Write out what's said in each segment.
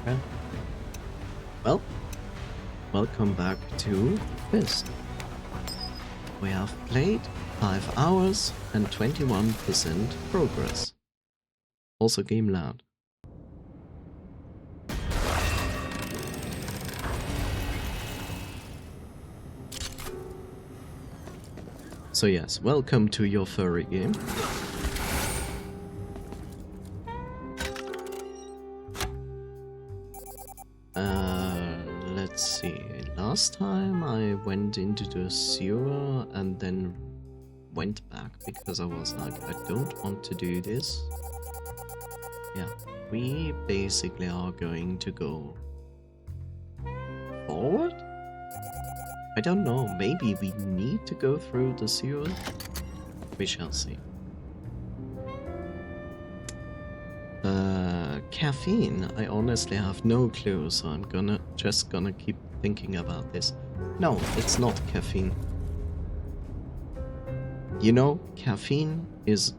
Okay. Well, welcome back to Fist. We have played 5 hours and 21% progress. Also game loud. So yes, welcome to your furry game. Let's see. Last time I went into the sewer and then went back because I was like, I don't want to do this. Yeah, we basically are going to go forward? I don't know, maybe we need to go through the sewer? We shall see. Caffeine, I honestly have no clue, so I'm just gonna keep thinking about this. No, it's not caffeine. You know, caffeine is...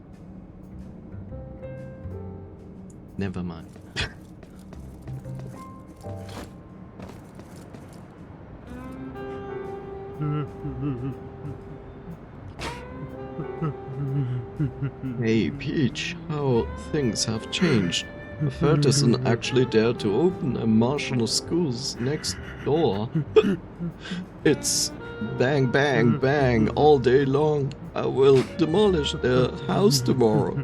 Never mind. Hey Peach, how things have changed. A Ferguson actually dared to open a martial schools next door. It's bang bang bang all day long. I will demolish their house tomorrow.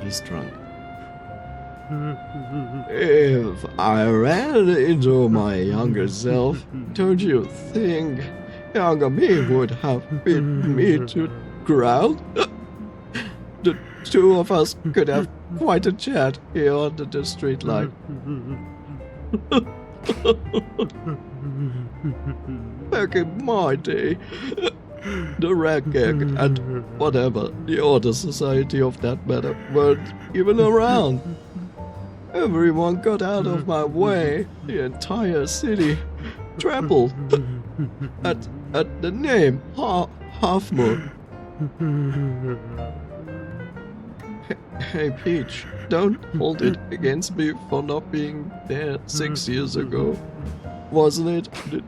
He's drunk. If I ran into my younger self, don't you think younger me would have beaten me to ground? The two of us could have quite a chat here under the streetlight. Back in my day, the Red Gang and whatever, the Order Society of that matter, weren't even around. Everyone got out of my way. The entire city trembled at the name Half Moon. Hey Peach, don't hold it against me for not being there 6 years ago. Wasn't it the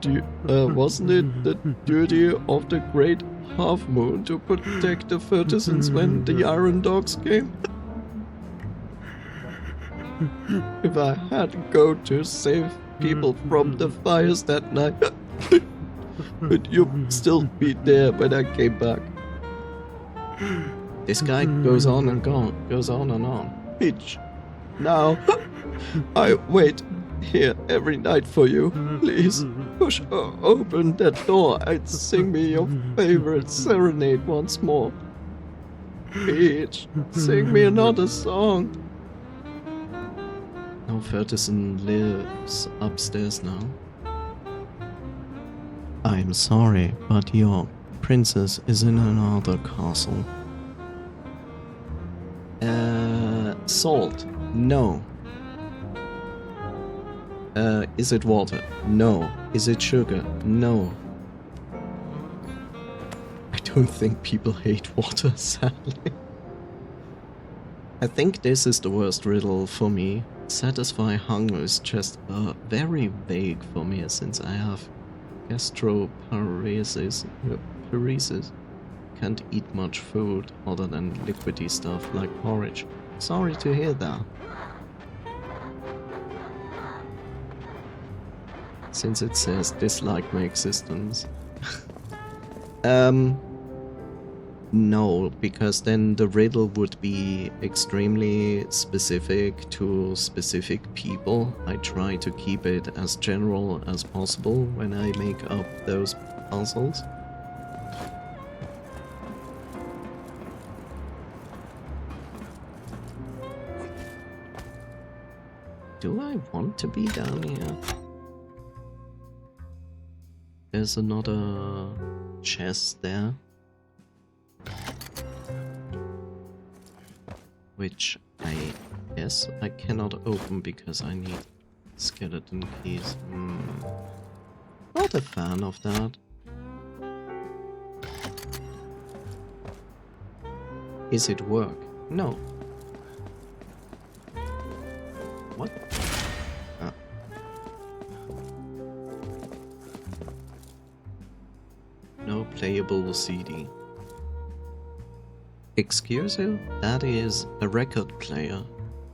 duty of the great Half Moon to protect the Fergusons when the Iron Dogs came? If I had to go to save people from the fires that night, would you still be there when I came back? This guy goes on and on. Peach, now I wait here every night for you. Please push open that door and sing me your favorite serenade once more. Peach, sing me another song. No, Ferguson lives upstairs now. I'm sorry, but your princess is in another castle. Salt? No. Is it water? No. Is it sugar? No. I don't think people hate water, sadly. I think this is the worst riddle for me. Satisfy hunger is just very vague for me since I have gastroparesis. Can't eat much food other than liquidy stuff like porridge. Sorry to hear that. Since it says dislike my existence. No, because then the riddle would be extremely specific to specific people. I try to keep it as general as possible when I make up those puzzles. Do I want to be down here? There's another chest there. Which I guess I cannot open because I need skeleton keys. Not a fan of that. Is it work? No. What? playable CD. Excuse you? That is a record player.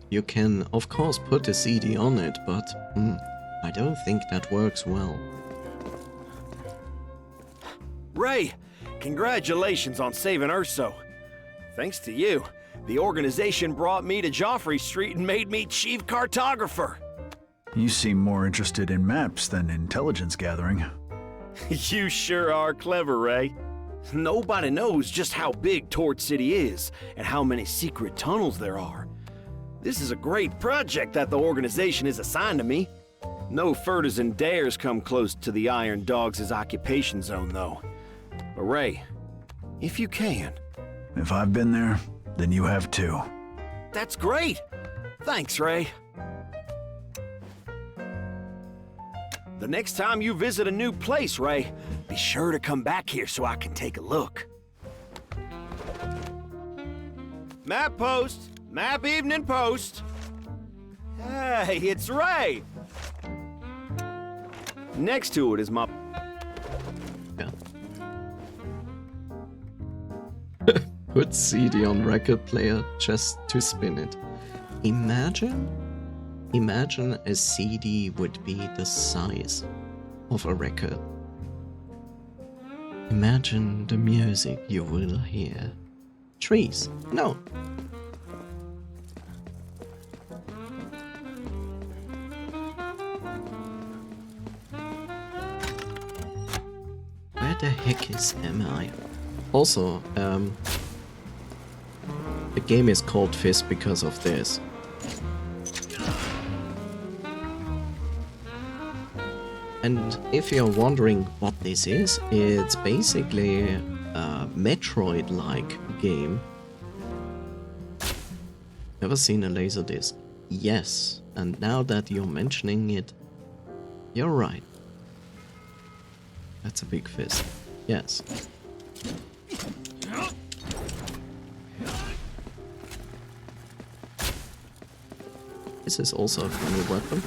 You can, of course, put a CD on it, but I don't think that works well. Ray, congratulations on saving Urso. Thanks to you, the organization brought me to Joffrey Street and made me chief cartographer. You seem more interested in maps than intelligence gathering. You sure are clever, Ray. Nobody knows just how big Tort City is and how many secret tunnels there are. This is a great project that the organization has assigned to me. No furters and dares come close to the Iron Dogs' occupation zone, though. But Ray, if you can... If I've been there, then you have too. That's great! Thanks, Ray. The next time you visit a new place, Ray, be sure to come back here so I can take a look. Map post! Map evening post! Hey, it's Ray! Next to it is my... Yeah. Put CD on record player just to spin it. Imagine a CD would be the size of a record. Imagine the music you will hear. Trees. No. Where the heck is I? Also, the game is called Fist because of this. And if you're wondering what this is, it's basically a Metroid-like game. Ever seen a Laserdisc? Yes, and now that you're mentioning it, you're right. That's a big fist. Yes. This is also a funny weapon.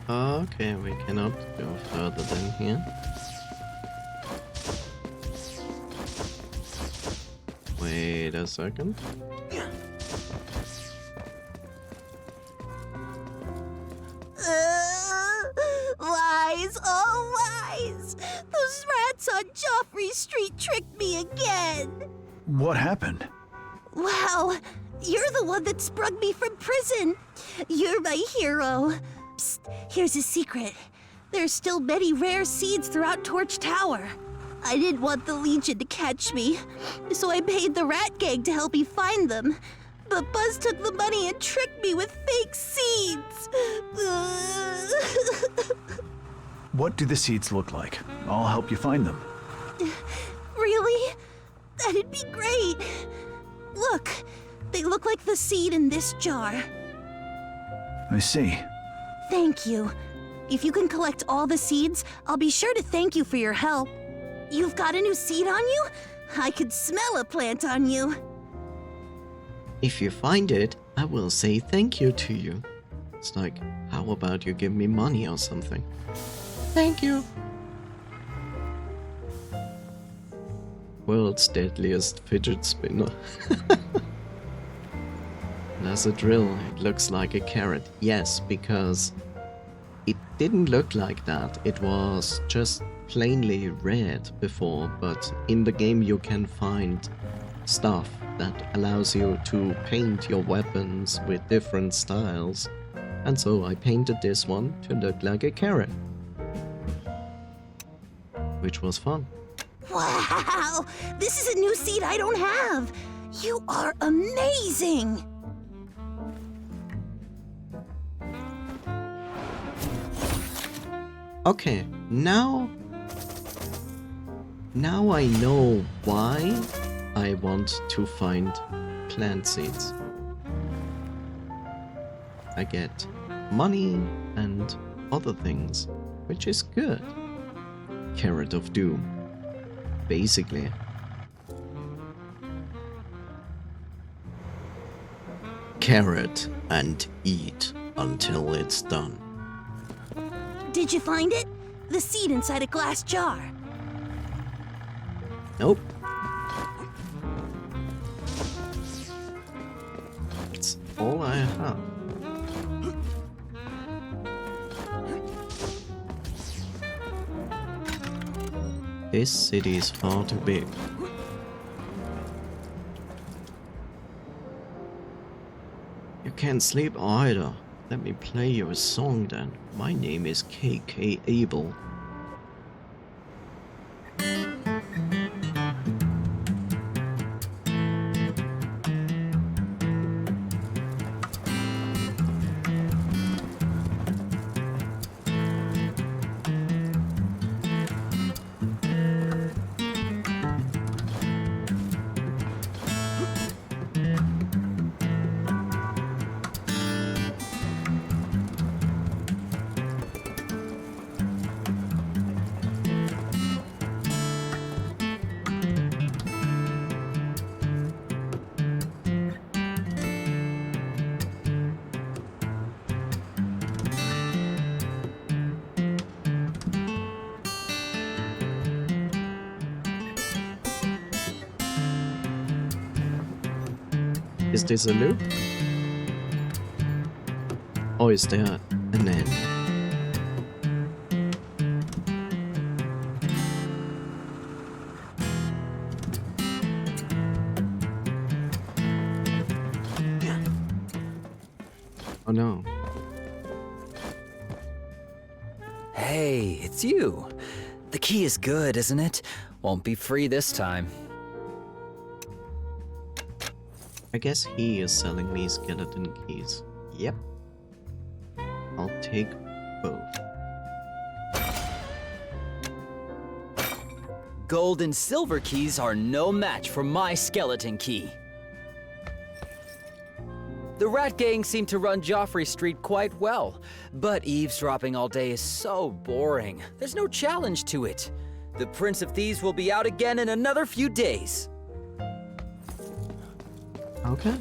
Okay, we cannot go further than here. Wait a second. Lies, all lies! Those rats on Joffrey Street tricked me again! What happened? Wow, you're the one that sprung me from prison! You're my hero! Psst, here's a secret. There's still many rare seeds throughout Torch Tower. I didn't want the Legion to catch me, so I paid the Rat Gang to help me find them. But Buzz took the money and tricked me with fake seeds. What do the seeds look like? I'll help you find them. Really? That'd be great. Look, they look like the seed in this jar. I see. Thank you. If you can collect all the seeds, I'll be sure to thank you for your help. You've got a new seed on you? I could smell a plant on you. If you find it, I will say thank you to you. It's like, how about you give me money or something? Thank you. World's deadliest fidget spinner. As a drill, it looks like a carrot. Yes, because it didn't look like that. It was just plainly red before, but in the game you can find stuff that allows you to paint your weapons with different styles. And so I painted this one to look like a carrot. Which was fun. Wow! This is a new seed I don't have! You are amazing! Okay, now I know why I want to find plant seeds. I get money and other things, which is good. Carrot of Doom. Basically. Carrot and eat until it's done. Did you find it? The seed inside a glass jar. Nope. That's all I have. This city is far too big. You can't sleep either. Let me play you a song then. My name is KK Abel. Is this a loop? Or is there an end? Oh no. Hey, it's you. The key is good, isn't it? Won't be free this time. I guess he is selling me skeleton keys. Yep. I'll take both. Gold and silver keys are no match for my skeleton key. The Rat Gang seem to run Joffrey Street quite well, but eavesdropping all day is so boring. There's no challenge to it. The Prince of Thieves will be out again in another few days. Okay.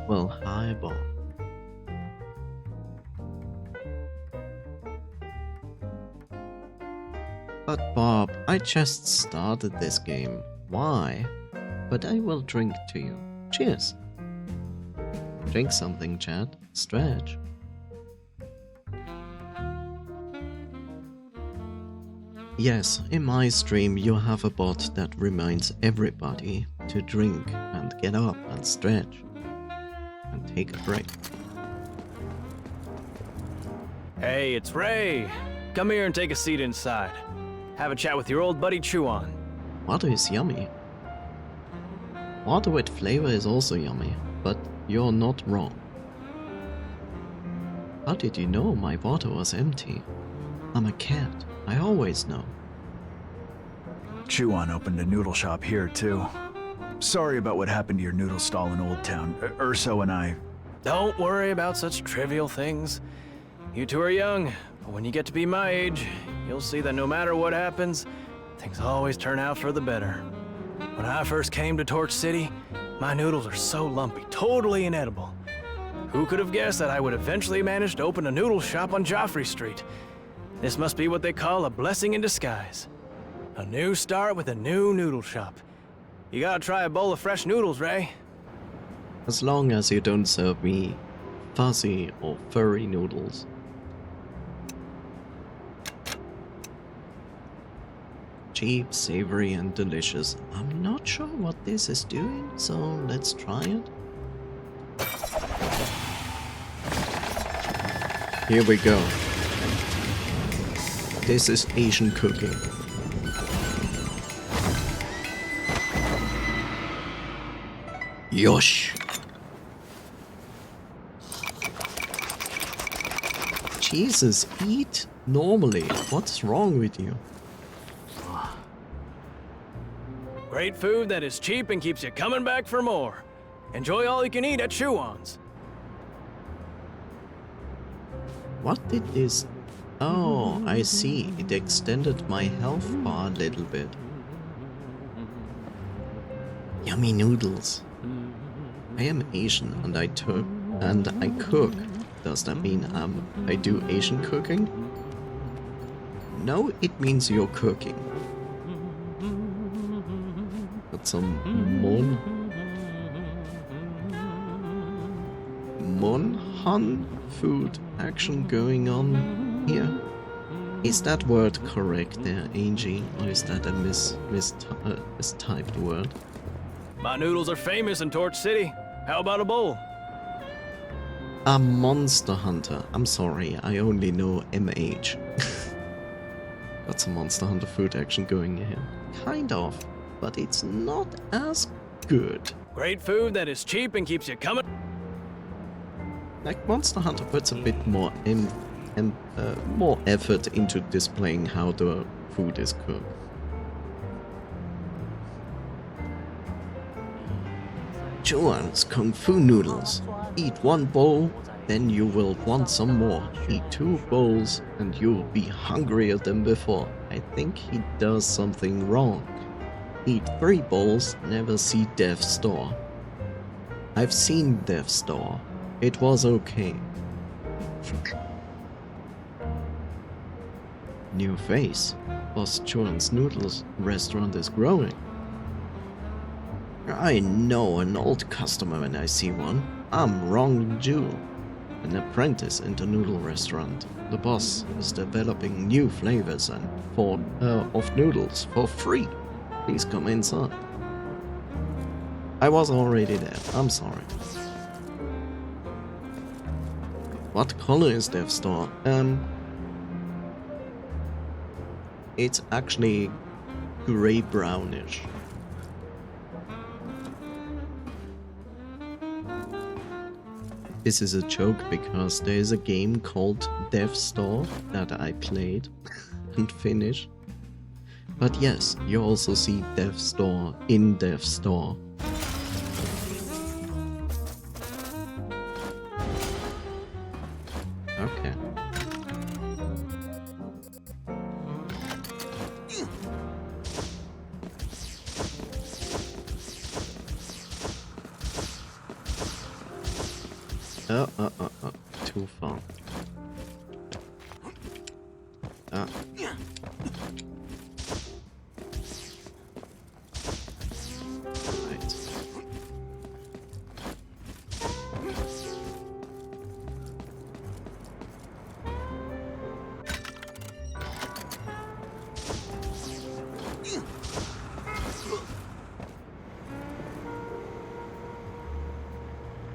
Well, hi, Bob. But Bob, I just started this game. Why? But I will drink to you. Cheers. Drink something, Chad. Stretch. Yes, in my stream you have a bot that reminds everybody to drink and get up and stretch and take a break. Hey, it's Ray. Come here and take a seat inside. Have a chat with your old buddy Chuan. Water is yummy. Water with flavor is also yummy, but you're not wrong. How did you know my water was empty? I'm a cat. I always know. Chuan opened a noodle shop here, too. Sorry about what happened to your noodle stall in Old Town. Urso and I... Don't worry about such trivial things. You two are young, but when you get to be my age, you'll see that no matter what happens, things always turn out for the better. When I first came to Torch City, my noodles are so lumpy, totally inedible. Who could have guessed that I would eventually manage to open a noodle shop on Joffrey Street? This must be what they call a blessing in disguise. A new start with a new noodle shop. You gotta try a bowl of fresh noodles, Ray. As long as you don't serve me fuzzy or furry noodles. Cheap, savory and delicious. I'm not sure what this is doing, so let's try it. Here we go. This is Asian cooking. Yosh! Jesus, eat normally. What's wrong with you? Great food that is cheap and keeps you coming back for more. Enjoy all you can eat at Shuan's. What did this... Oh, I see. It extended my health bar a little bit. Yummy noodles. I am Asian and I cook. Does that mean I do Asian cooking? No, it means you're cooking. Got some Monhan food action going on here. Is that word correct there, Angie, or is that a mistyped word? My noodles are famous in Torch City. How about a bowl? A Monster Hunter. I'm sorry, I only know MH. Got some Monster Hunter food action going here. Kind of, but it's not as good. Great food that is cheap and keeps you coming. Like Monster Hunter puts a bit more more effort into displaying how the food is cooked. Joanne's Kung Fu Noodles. Eat one bowl, then you will want some more. Eat 2 bowls, and you'll be hungrier than before. I think he does something wrong. Eat 3 bowls, never see Death's Door. I've seen Death's Door. It was okay. New face. Boss Joanne's Noodles restaurant is growing. I know an old customer when I see one. I'm Rong Ju, an apprentice in the noodle restaurant. The boss is developing new flavors and of noodles for free. Please come inside. I was already there. I'm sorry. What color is Death's Door? It's actually gray-brownish. This is a joke because there is a game called Death's Door that I played and finished. But yes, you also see Death's Door in Death's Door. Okay. Too far. Right.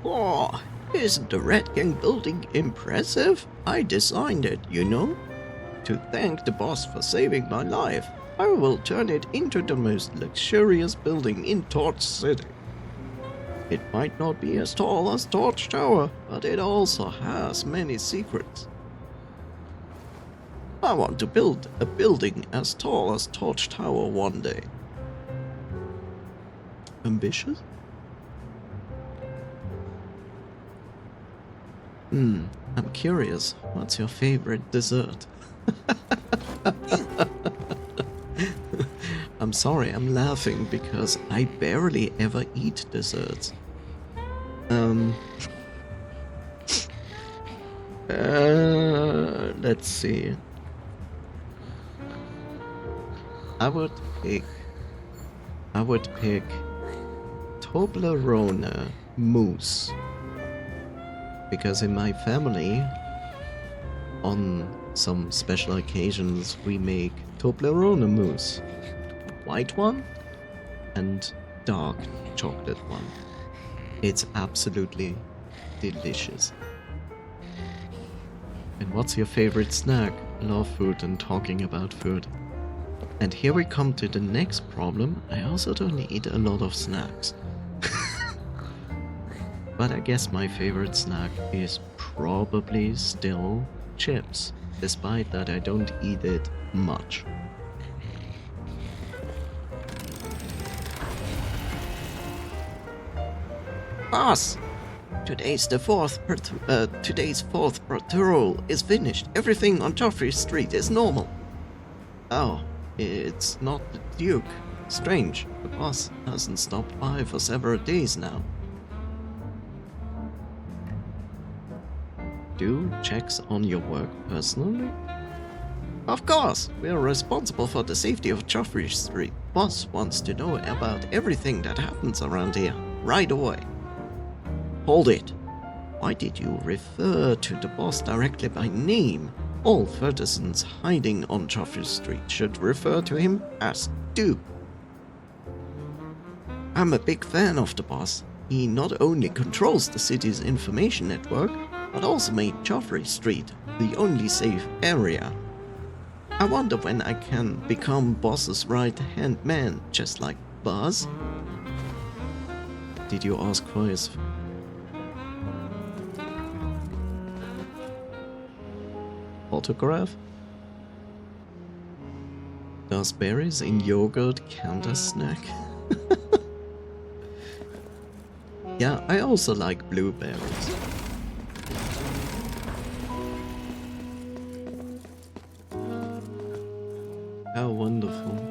Oh, isn't the Red Gang building impressive? I designed it, you know? To thank the boss for saving my life, I will turn it into the most luxurious building in Torch City. It might not be as tall as Torch Tower, but it also has many secrets. I want to build a building as tall as Torch Tower one day. Ambitious? I'm curious, what's your favorite dessert? I'm sorry, I'm laughing because I barely ever eat desserts. Let's see. I would pick Toblerone mousse. Because in my family, on some special occasions, we make Toblerone mousse. White one and dark chocolate one. It's absolutely delicious. And what's your favorite snack? Love food and talking about food. And here we come to the next problem. I also don't eat a lot of snacks. But I guess my favorite snack is probably still chips, despite that I don't eat it much. Boss! Today's fourth patrol is finished. Everything on Joffrey Street is normal. Oh, it's not the Duke. Strange. The boss hasn't stopped by for several days now. Do checks on your work personally? Of course, we are responsible for the safety of Joffrey Street. Boss wants to know about everything that happens around here, right away. Hold it. Why did you refer to the boss directly by name? All citizens hiding on Joffrey Street should refer to him as Duke. I'm a big fan of the boss. He not only controls the city's information network, but also made Joffrey Street the only safe area. I wonder when I can become boss's right-hand man, just like Buzz. Did you ask for his autograph? Does berries in yogurt count as snack? Yeah, I also like blueberries. How wonderful.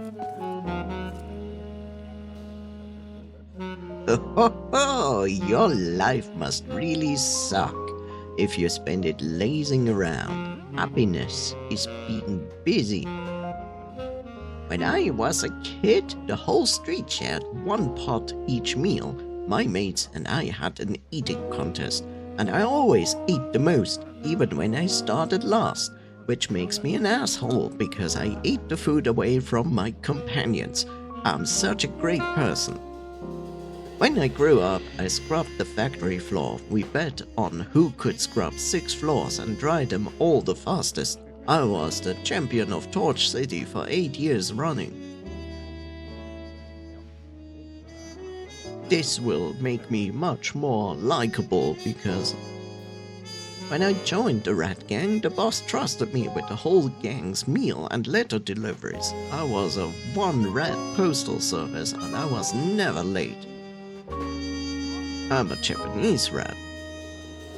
Oh, your life must really suck if you spend it lazing around. Happiness is being busy. When I was a kid, the whole street shared one pot each meal. My mates and I had an eating contest, and I always ate the most, even when I started last, which makes me an asshole because I ate the food away from my companions. I'm such a great person. When I grew up, I scrubbed the factory floor. We bet on who could scrub 6 floors and dry them all the fastest. I was the champion of Torch City for 8 years running. This will make me much more likable because when I joined the Rat Gang, the boss trusted me with the whole gang's meal and letter deliveries. I was a one-rat postal service and I was never late. I'm a Japanese rat.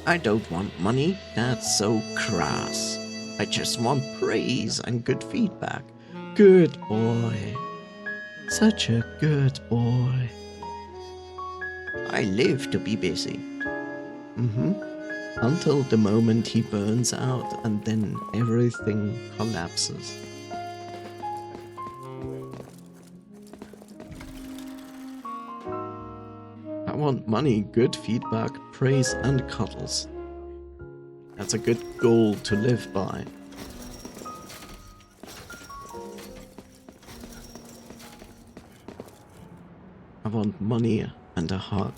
I don't want money, that's so crass. I just want praise and good feedback. Good boy. Such a good boy. I live to be busy. Until the moment he burns out and then everything collapses. I want money, good feedback, praise and cuddles. That's a good goal to live by. I want money and a hug.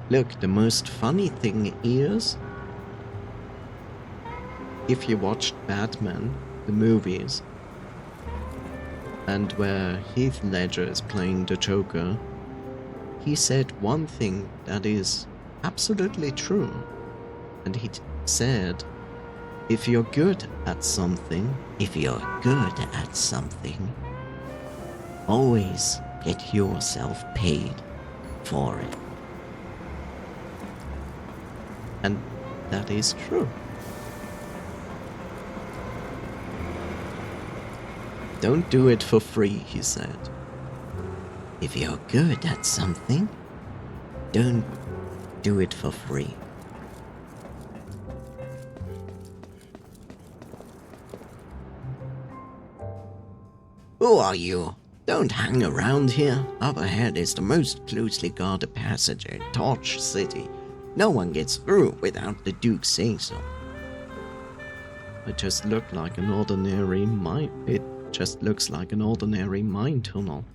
Look, the most funny thing is, if you watched Batman, the movies, and where Heath Ledger is playing the Joker, he said one thing that is absolutely true. And he said, if you're good at something, always get yourself paid for it. And that is true. Don't do it for free, he said. If you're good at something, don't do it for free. Who are you? Don't hang around here. Up ahead is the most closely guarded passage in Torch City. No one gets through without the Duke saying so. It just looks like an ordinary mine tunnel.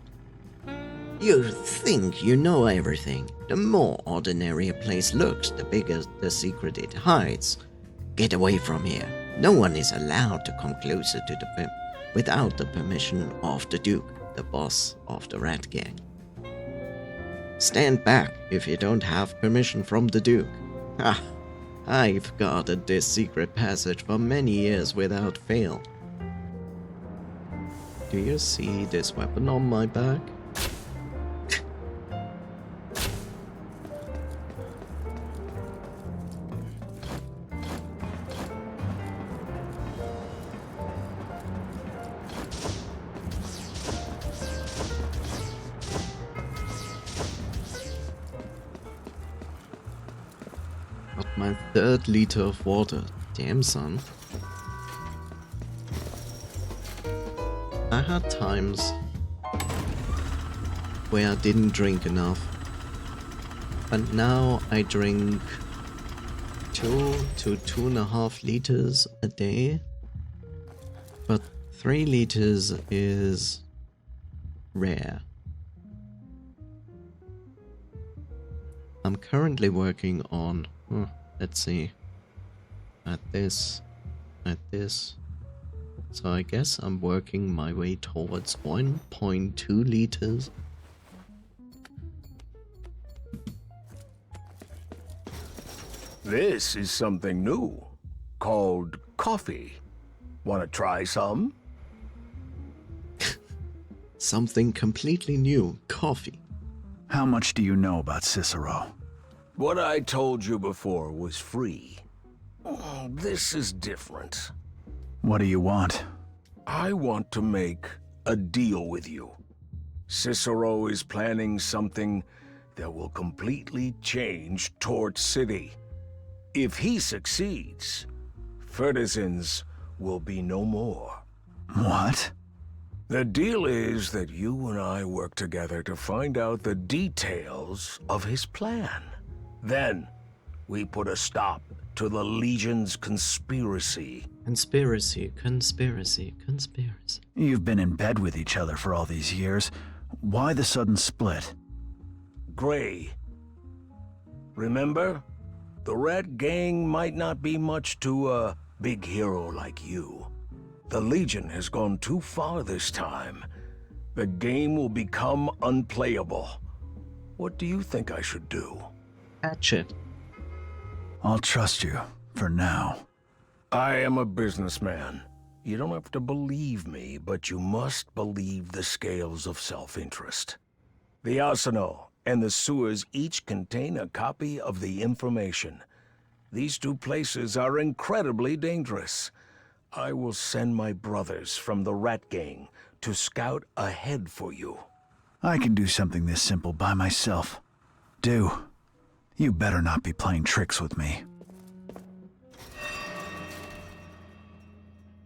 You think you know everything. The more ordinary a place looks, the bigger the secret it hides. Get away from here. No one is allowed to come closer to the pimp without the permission of the Duke, the boss of the Rat Gang. Stand back if you don't have permission from the Duke. I've guarded this secret passage for many years without fail. Do you see this weapon on my back? My 3rd liter of water. Damn, son. I had times where I didn't drink enough. But now I drink 2 to 2.5 liters a day. But 3 liters is rare. I'm currently working on... let's see. At this. So I guess I'm working my way towards 1.2 liters. This is something new, called coffee. Want to try some? Something completely new. Coffee. How much do you know about Cicero? What I told you before was free. This is different. What do you want? I want to make a deal with you. Cicero is planning something that will completely change Tort City. If he succeeds, Fertisans will be no more. What? The deal is that you and I work together to find out the details of his plan. Then, we put a stop to the Legion's conspiracy. Conspiracy. You've been in bed with each other for all these years. Why the sudden split? Gray. Remember? The Rat Gang might not be much to a big hero like you. The Legion has gone too far this time. The game will become unplayable. What do you think I should do? Hatchet. I'll trust you, for now. I am a businessman. You don't have to believe me, but you must believe the scales of self-interest. The arsenal and the sewers each contain a copy of the information. These 2 places are incredibly dangerous. I will send my brothers from the Rat Gang to scout ahead for you. I can do something this simple by myself. You better not be playing tricks with me.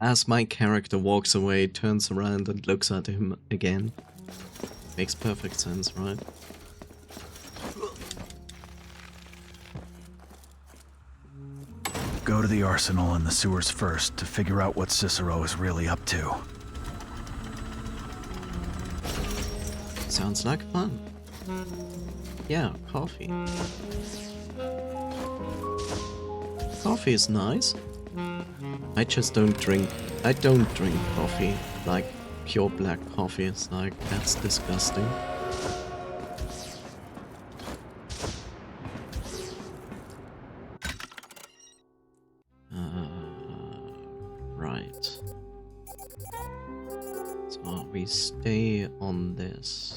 As my character walks away, turns around and looks at him again. Makes perfect sense, right? Go to the arsenal and the sewers first to figure out what Cicero is really up to. Sounds like fun. Yeah, coffee. Coffee is nice. I just don't drink coffee. Like pure black coffee. It's like, that's disgusting. Right. So we stay on this.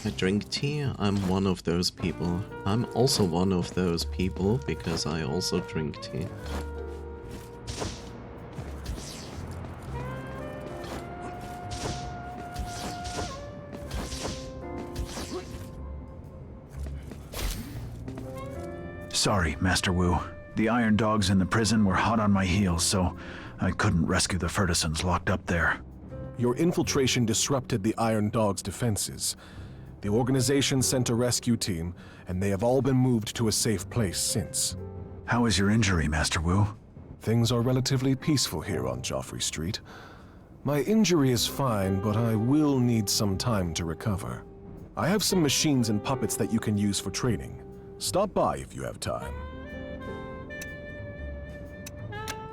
I drink tea. I'm one of those people. I'm also one of those people because I also drink tea. Sorry, Master Wu. The Iron Dogs in the prison were hot on my heels, so I couldn't rescue the Fertisans locked up there. Your infiltration disrupted the Iron Dogs' defenses. The organization sent a rescue team, and they have all been moved to a safe place since. How is your injury, Master Wu? Things are relatively peaceful here on Joffrey Street. My injury is fine, but I will need some time to recover. I have some machines and puppets that you can use for training. Stop by if you have time.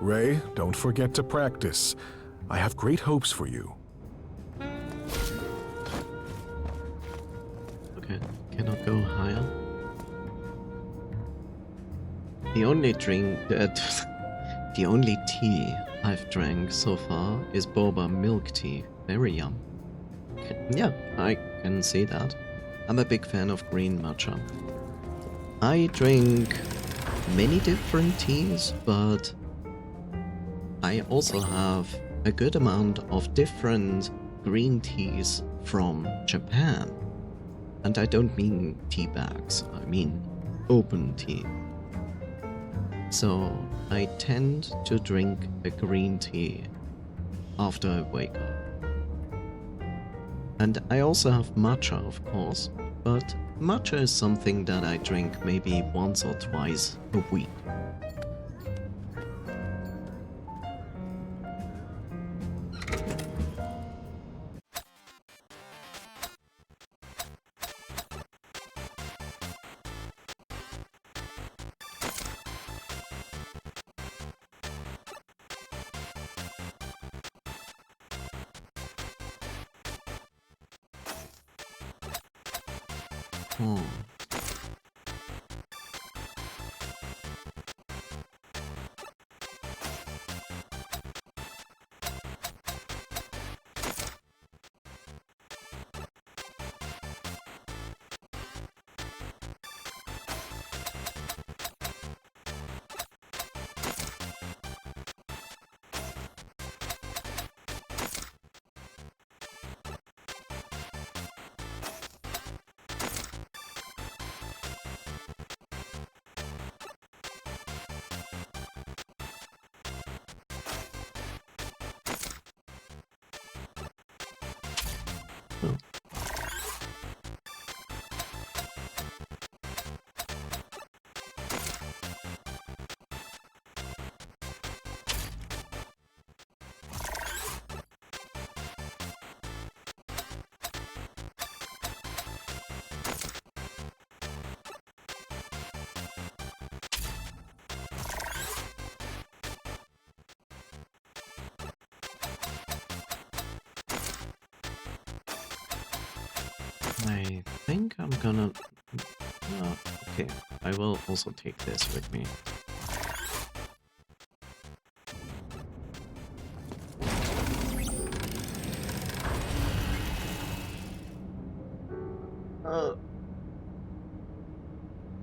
Ray, don't forget to practice. I have great hopes for you. cannot go higher. The only drink that... the only tea I've drank so far is boba milk tea. Very yum. Yeah, I can see that. I'm a big fan of green matcha. I drink many different teas, but I also have a good amount of different green teas from Japan. And I don't mean tea bags, I mean open tea. So I tend to drink a green tea after I wake up. And I also have matcha, of course, but matcha is something that I drink maybe once or twice a week. Oh. Oh. I think I'm gonna... okay, I will also take this with me.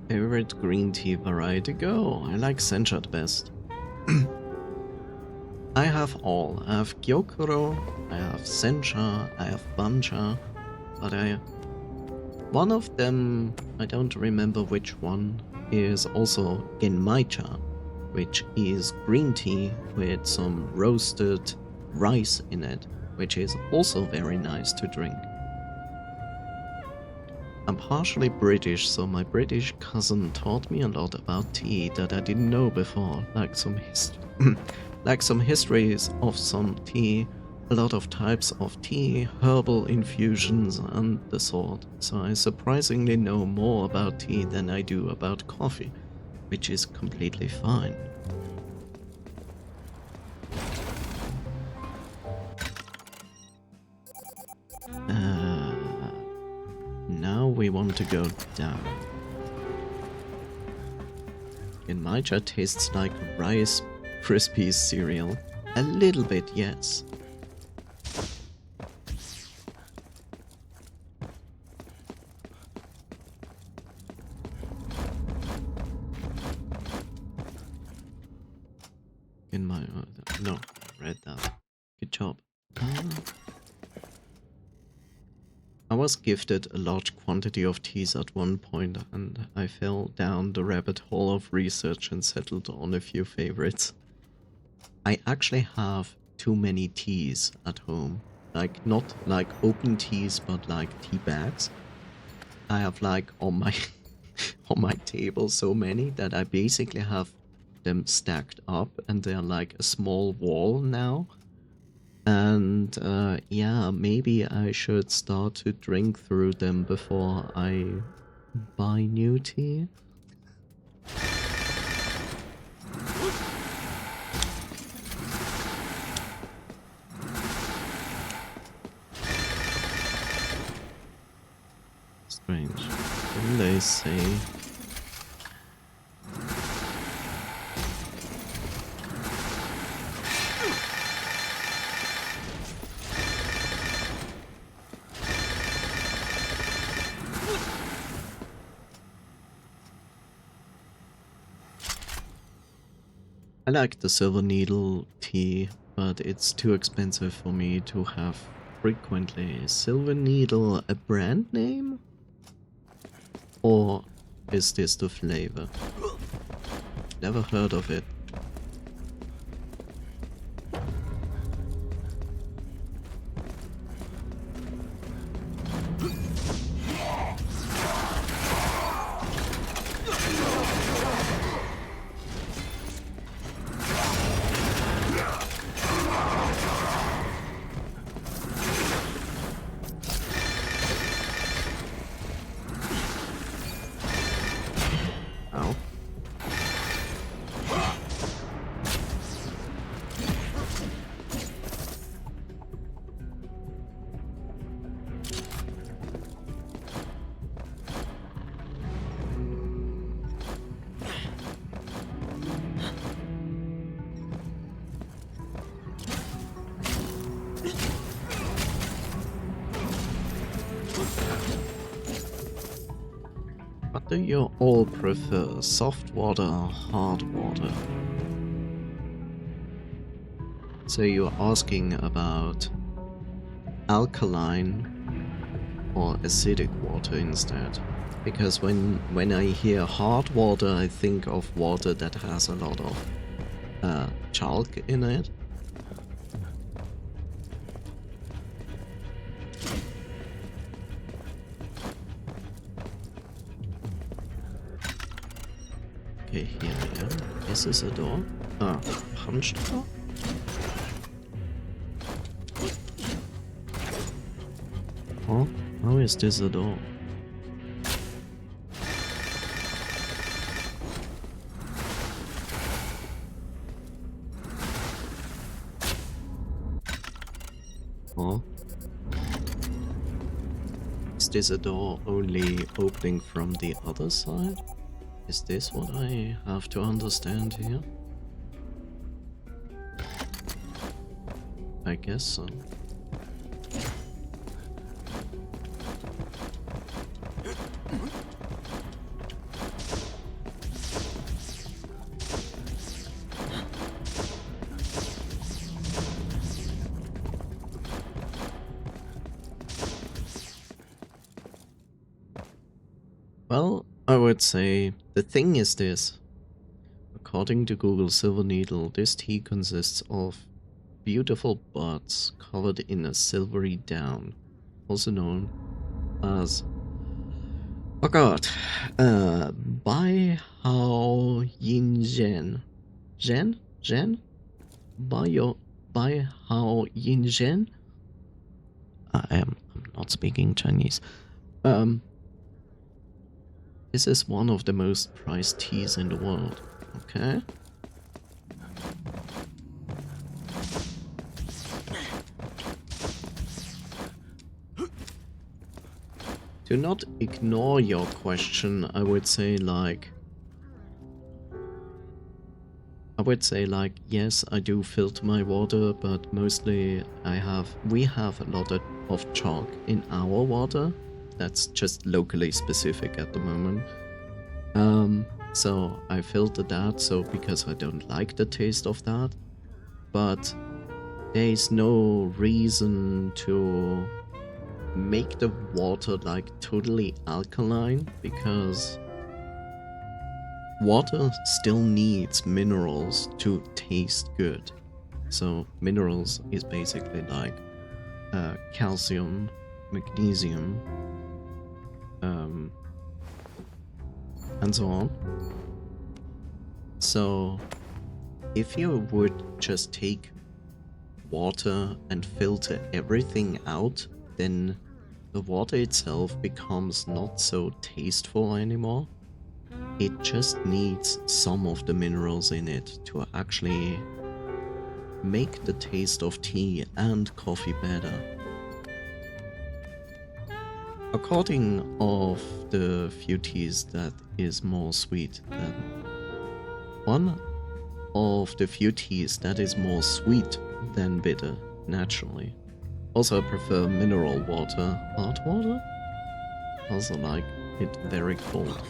Favorite green tea variety? Go! I like sencha the best. I have all. I have gyokuro, I have sencha, I have bancha, but one of them, I don't remember which one, is also genmaicha, which is green tea with some roasted rice in it, which is also very nice to drink. I'm partially British, so my British cousin taught me a lot about tea that I didn't know before, like some histories of some tea, a lot of types of tea, herbal infusions and the sort, so I surprisingly know more about tea than I do about coffee, which is completely fine. Now we want to go down. Genmaicha tastes like Rice Krispies cereal. A little bit, yes. No, read that. Good job. I was gifted a large quantity of teas at one point, and I fell down the rabbit hole of research and settled on a few favorites. I actually have too many teas at home. Like, not like open teas, but like tea bags. I have like on my on my table so many that I basically have them stacked up, and they're like a small wall now. And yeah, maybe I should start to drink through them before I buy new tea. strange. Didn't they say? I like the Silver Needle tea, but it's too expensive for me to have frequently. Silver Needle a brand name? Or is this the flavor? Never heard of it. Ow. What do you all prefer, soft water or hard water? So you're asking about alkaline or acidic water instead? Because when I hear hard water, I think of water that has a lot of chalk in it. Okay, here we are. Is this a door? Ah, punch door? Oh, how is this a door? Oh. Is this a door only opening from the other side? Is this what I have to understand here? I guess so. Well, I would say the thing is this. According to Google Silver Needle, this tea consists of beautiful buds covered in a silvery down, also known as, oh god, Bai Hao Yin Zhen. Zhen? Bai Hao Yin Zhen? I'm not speaking Chinese. This is one of the most prized teas in the world. Okay. Do not ignore your question. I would say like, yes, I do filter my water, but mostly we have a lot of chalk in our water. That's just locally specific at the moment. So I filtered that, so because I don't like the taste of that. But there is no reason to make the water like totally alkaline, because water still needs minerals to taste good. So minerals is basically like calcium, magnesium, and so on. So if you would just take water and filter everything out, then the water itself becomes not so tasteful anymore. It just needs some of the minerals in it to actually make the taste of tea and coffee better. According of the few teas that is more sweet than one of the few teas that is more sweet than bitter, naturally. Also, I prefer mineral water. Hot water? Also like it very cold.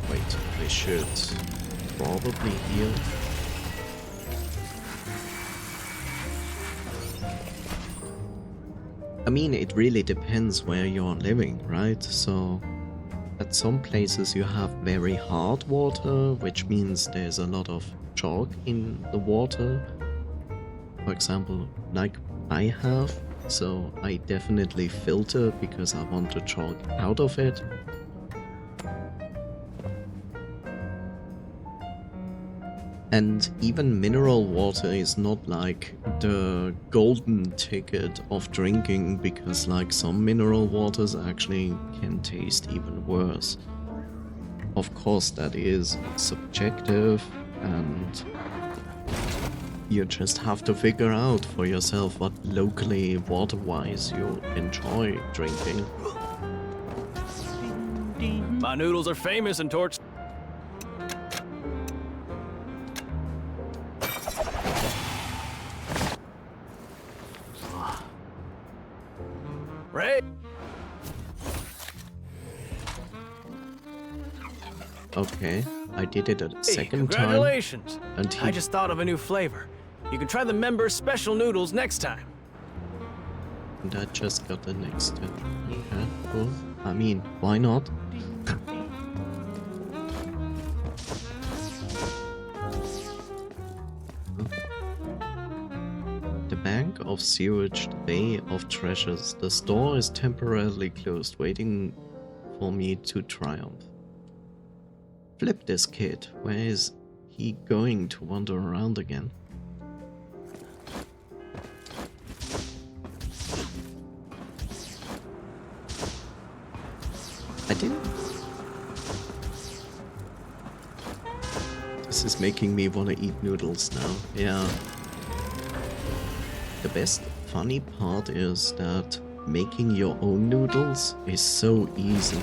Wait, I should probably heal. I mean, it really depends where you're living, right? So, at some places you have very hard water, which means there's a lot of chalk in the water. For example, like I have, so I definitely filter because I want the chalk out of it. And even mineral water is not like the golden ticket of drinking, because like some mineral waters actually can taste even worse. Of course that is subjective, and you just have to figure out for yourself what locally water-wise you enjoy drinking. My noodles are famous in Torch. Ray! Okay, I did it a second time. Congratulations! And he... I just thought of a new flavor. You can try the members' special noodles next time. And I just got the next step. Okay, cool. I mean, why not? The Bank of Sewage, the Bay of Treasures. The store is temporarily closed, waiting for me to triumph. Flip this kid. Where is he going to wander around again? I didn't... This is making me want to eat noodles now. Yeah. The best funny part is that making your own noodles is so easy.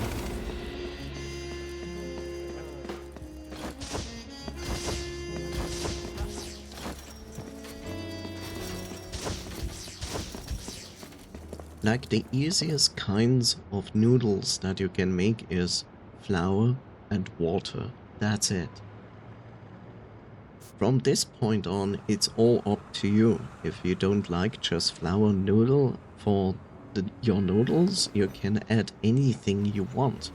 Like the easiest kinds of noodles that you can make is flour and water. That's it. From this point on, it's all up to you. If you don't like just flour noodle for your noodles, you can add anything you want.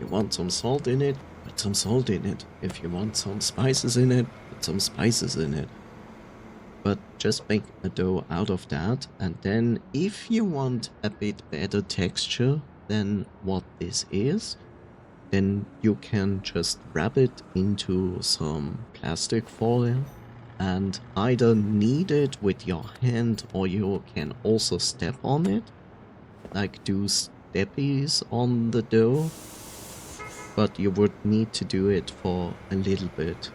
You want some salt in it, put some salt in it. If you want some spices in it, put some spices in it. But just make a dough out of that, and then if you want a bit better texture than what this is, then you can just wrap it into some plastic foil and either knead it with your hand, or you can also step on it, like do steppies on the dough, but you would need to do it for a little bit.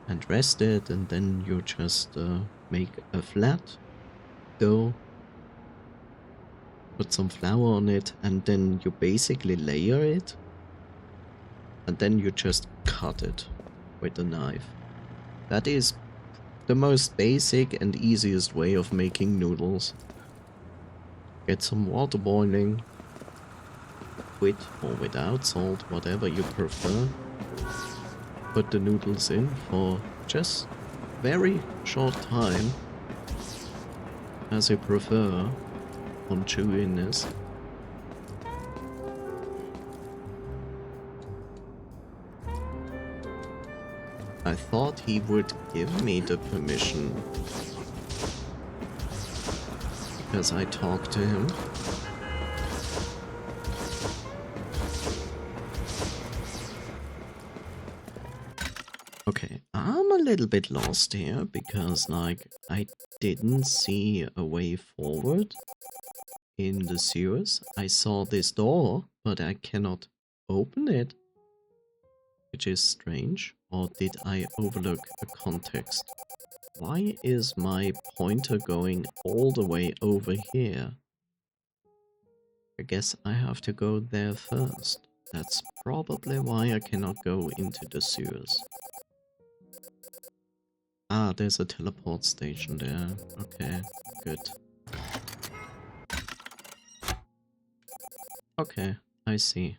And rest it, and then you just make a flat dough, put some flour on it, and then you basically layer it, and then you just cut it with a knife. That is the most basic and easiest way of making noodles. Get some water boiling, with or without salt, whatever you prefer. Put the noodles in for just very short time, as you prefer, on chewiness. I thought he would give me the permission, because I talked to him. Okay, I'm a little bit lost here, because, like, I didn't see a way forward in the sewers. I saw this door, but I cannot open it. which is strange. Or did I overlook a context? Why is my pointer going all the way over here? I guess I have to go there first. That's probably why I cannot go into the sewers. Ah, there's a teleport station there. Okay, good. Okay, I see.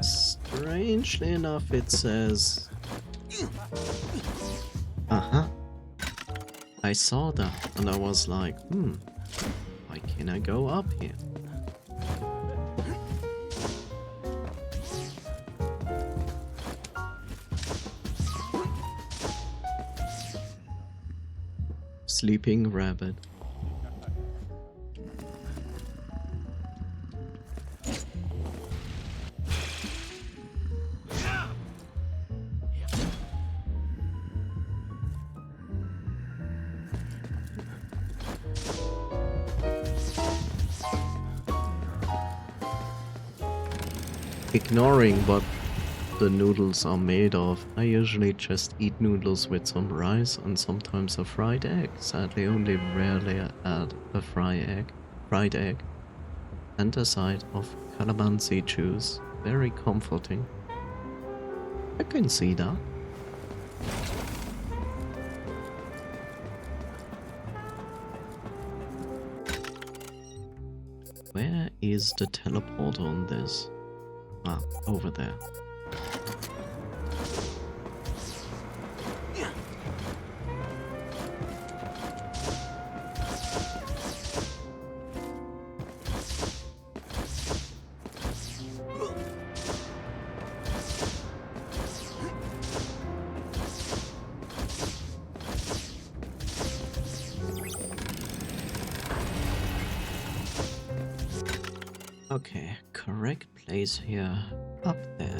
Strangely enough, it says... Uh-huh. I saw that and I was like, why can't I go up here? Sleeping rabbit. Ignoring what the noodles are made of, I usually just eat noodles with some rice and sometimes a fried egg. Sadly, only rarely add a fried egg, and a side of calamansi juice. Very comforting. I can see that. Where is the teleport on this? Ah, over there. Okay, correct place here, up there.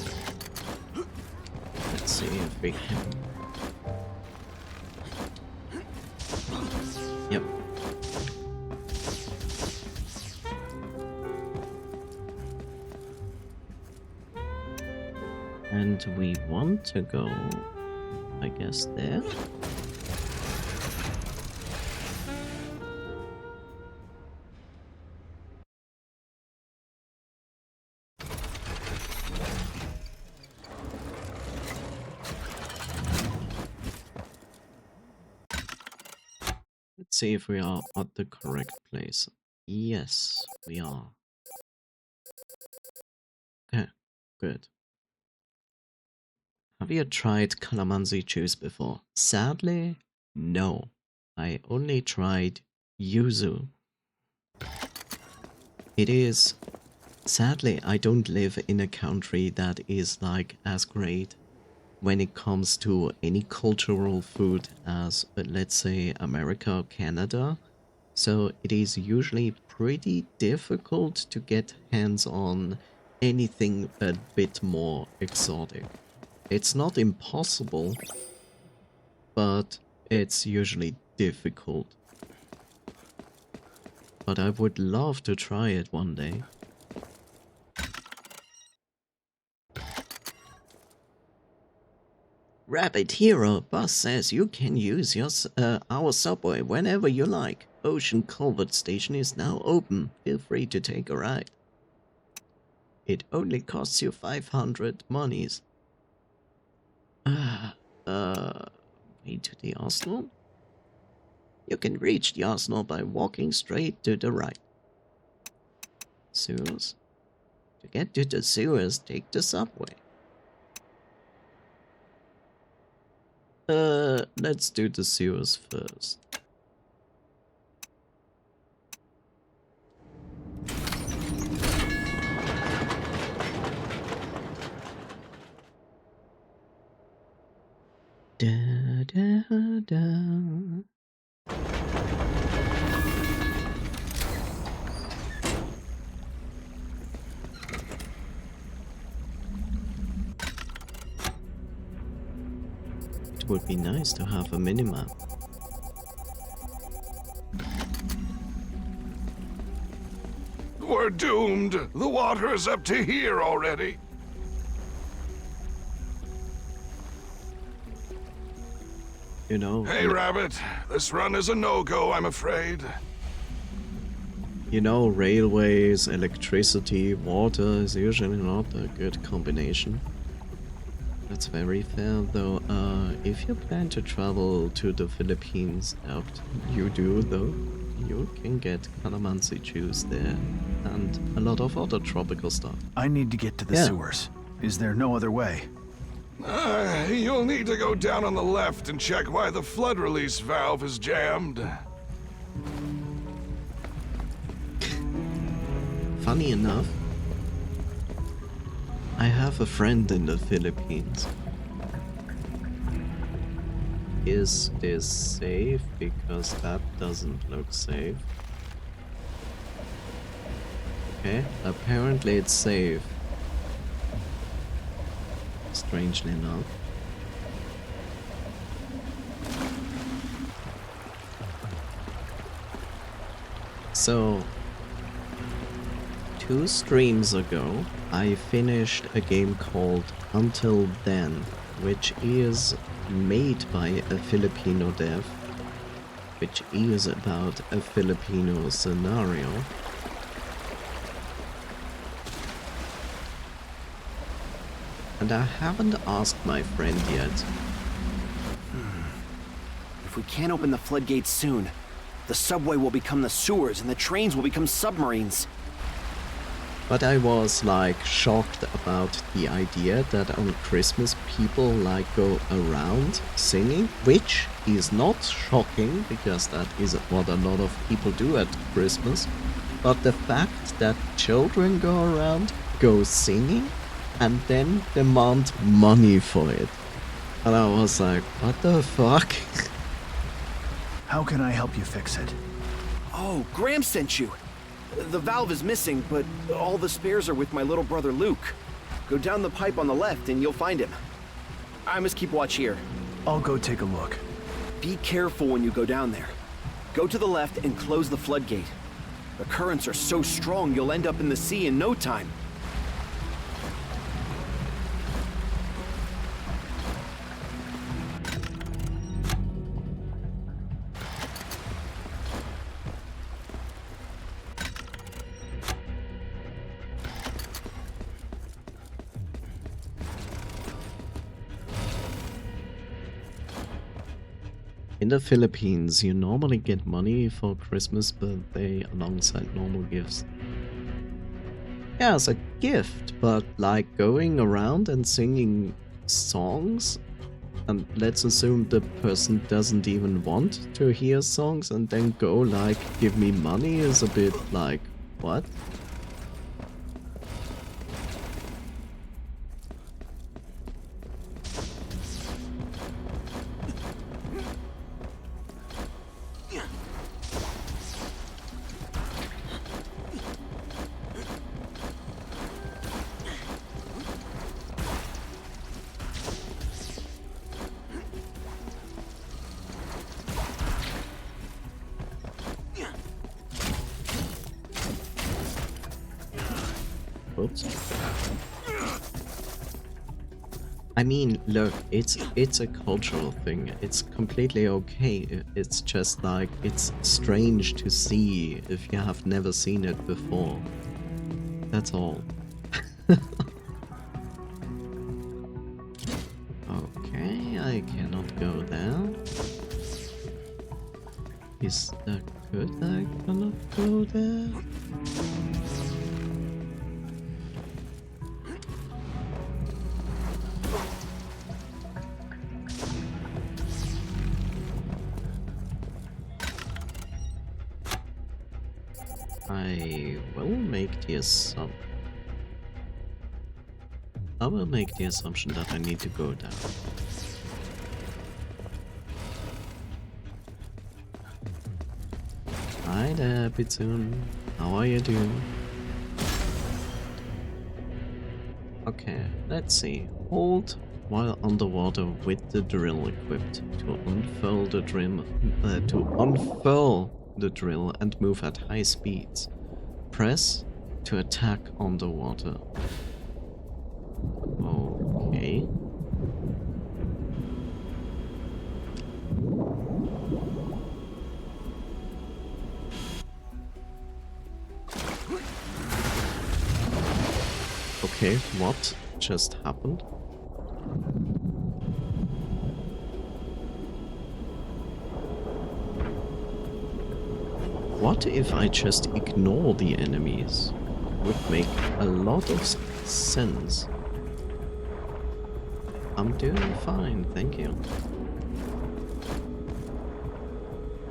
Let's see if we can... Yep. And we want to go, I guess, there. Let's see if we are at the correct place. Yes, we are. Okay, good. Have you tried calamansi juice before? Sadly, no. I only tried yuzu. It is... Sadly, I don't live in a country that is like as great when it comes to any cultural food as, let's say, America or Canada. So it is usually pretty difficult to get hands on anything a bit more exotic. It's not impossible, but it's usually difficult. But I would love to try it one day. Rabbit Hero, boss says you can use your our subway whenever you like. Ocean Culvert Station is now open. Feel free to take a ride. It only costs you 500 monies. Way to the arsenal? You can reach the arsenal by walking straight to the right. Sewers? To get to the sewers, take the subway. Let's do the sewers first. Da da da. It would be nice to have a minimap. We're doomed. The water is up to here already. You know. Hey, Rabbit. This run is a no-go, I'm afraid. You know, railways, electricity, water is usually not a good combination. That's very fair, though. If you plan to travel to the Philippines, you do, though, you can get calamansi juice there, and a lot of other tropical stuff. I need to get to the sewers. Is there no other way? You'll need to go down on the left and check why the flood release valve is jammed. Funny enough, I have a friend in the Philippines. Is this safe? Because that doesn't look safe. Okay, apparently it's safe. Strangely enough. So, 2 streams ago, I finished a game called Until Then, which is made by a Filipino dev, which is about a Filipino scenario. And I haven't asked my friend yet. If we can't open the floodgates soon, the subway will become the sewers and the trains will become submarines. But I was like shocked about the idea that on Christmas people like go around singing, which is not shocking because that is what a lot of people do at Christmas. But the fact that children go around, go singing, and then demand money for it. And I was like, what the fuck? How can I help you fix it? Oh, Graham sent you. The valve is missing, but all the spares are with my little brother Luke. Go down the pipe on the left and you'll find him. I must keep watch here. I'll go take a look. Be careful when you go down there. Go to the left and close the floodgate. The currents are so strong you'll end up in the sea in no time. In the Philippines, you normally get money for Christmas birthday alongside normal gifts. Yeah, as a gift, but like going around and singing songs, and let's assume the person doesn't even want to hear songs and then go like, give me money is a bit like, what? Oops. I mean, look, it's a cultural thing. It's completely okay. It's just like, it's strange to see if you have never seen it before. That's all. Okay, I cannot go there. Is that good? I cannot go there. I will make the assumption that I need to go down. Hi there, Bitsune. How are you doing? Okay, let's see. Hold while underwater with the drill equipped to unfurl the drill and move at high speeds. Press to attack underwater. Okay. Okay, what just happened? What if I just ignore the enemies? Would make a lot of sense. I'm doing fine, thank you.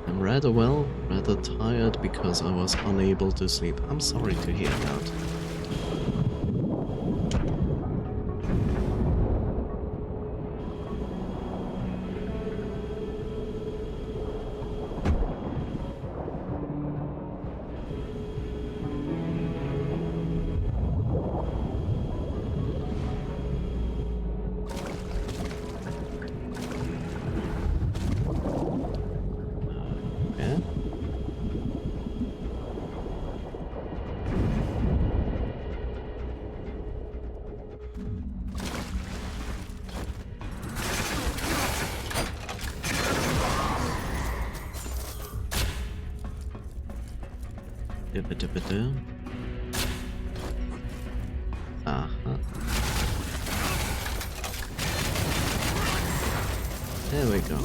I'm rather tired because I was unable to sleep. I'm sorry to hear that. Aha. There we go.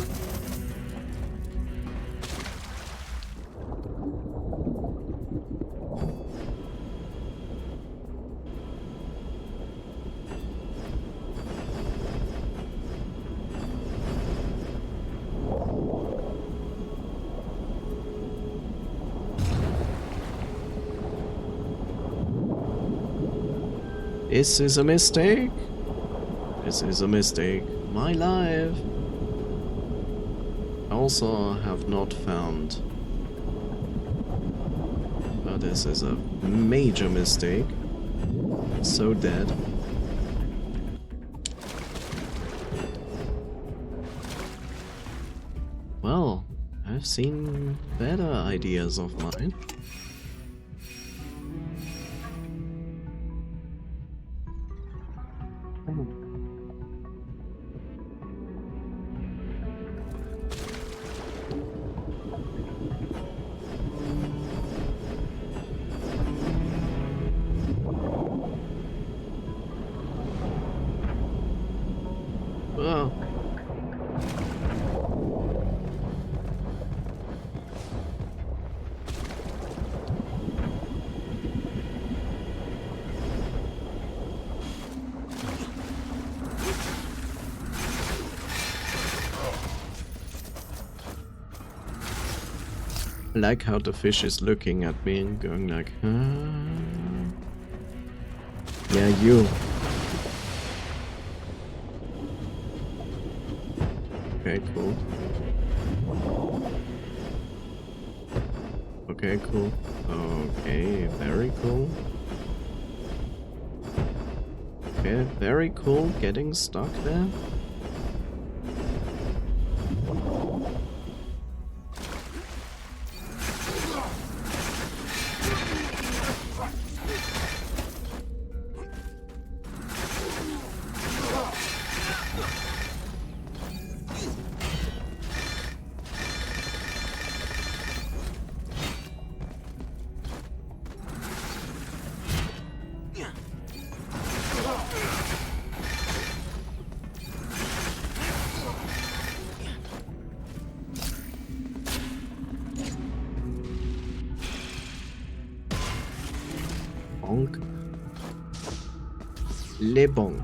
This is a mistake. This is a mistake. My life. I also have not found. But this is a major mistake. So dead. Well, I've seen better ideas of mine. Well, I like how the fish is looking at me and going like, yeah, you. Okay, cool. Okay, cool. Okay, very cool. Okay, very cool getting stuck there. Bonk. Le bonk.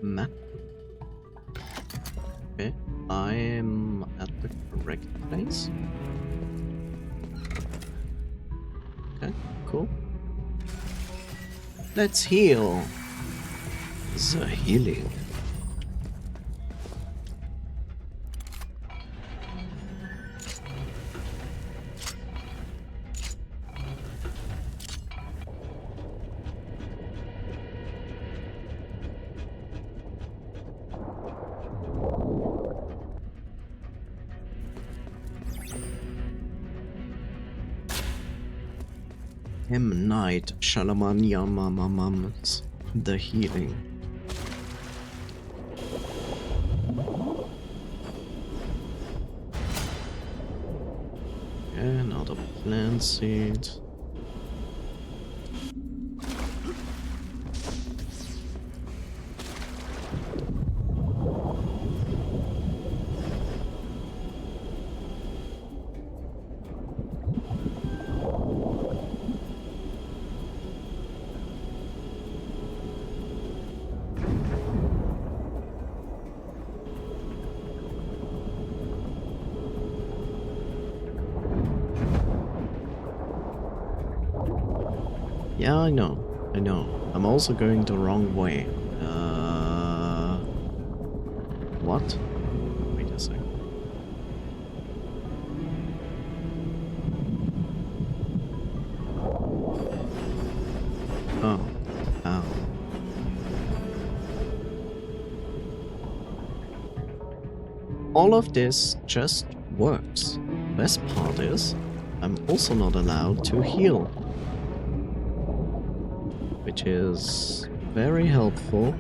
Map. Okay, I am at the correct place. Okay, cool. Let's heal. The healing. M. Night Shyamalan's The Healing. Okay, another plant seed. Yeah, I know. I'm also going the wrong way. What? Wait a second. Oh. Ow. All of this just works. Best part is, I'm also not allowed to heal, which is very helpful.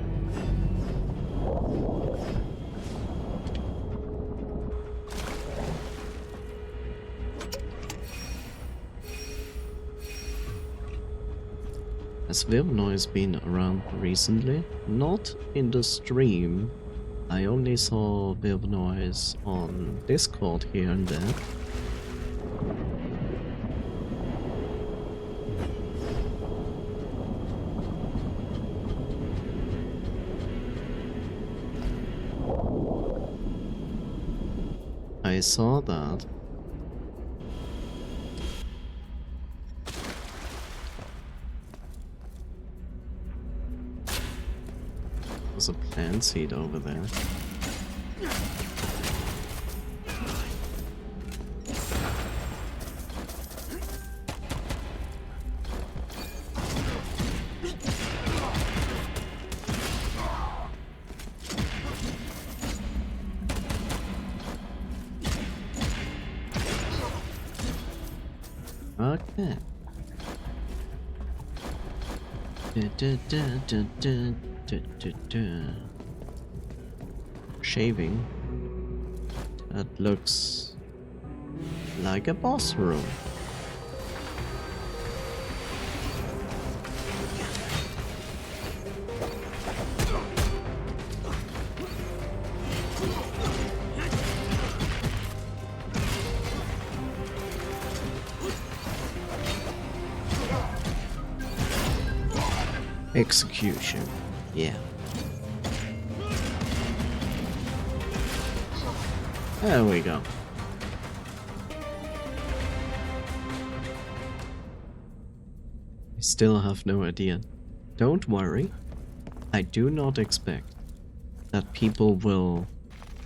Has Vivnoise been around recently? Not in the stream. I only saw Vivnoise on Discord here and there. I saw that. There's a plant seed over there. Okay. Shaving. That looks like a boss room. Execution. Yeah. There we go. I still have no idea. Don't worry. I do not expect that people will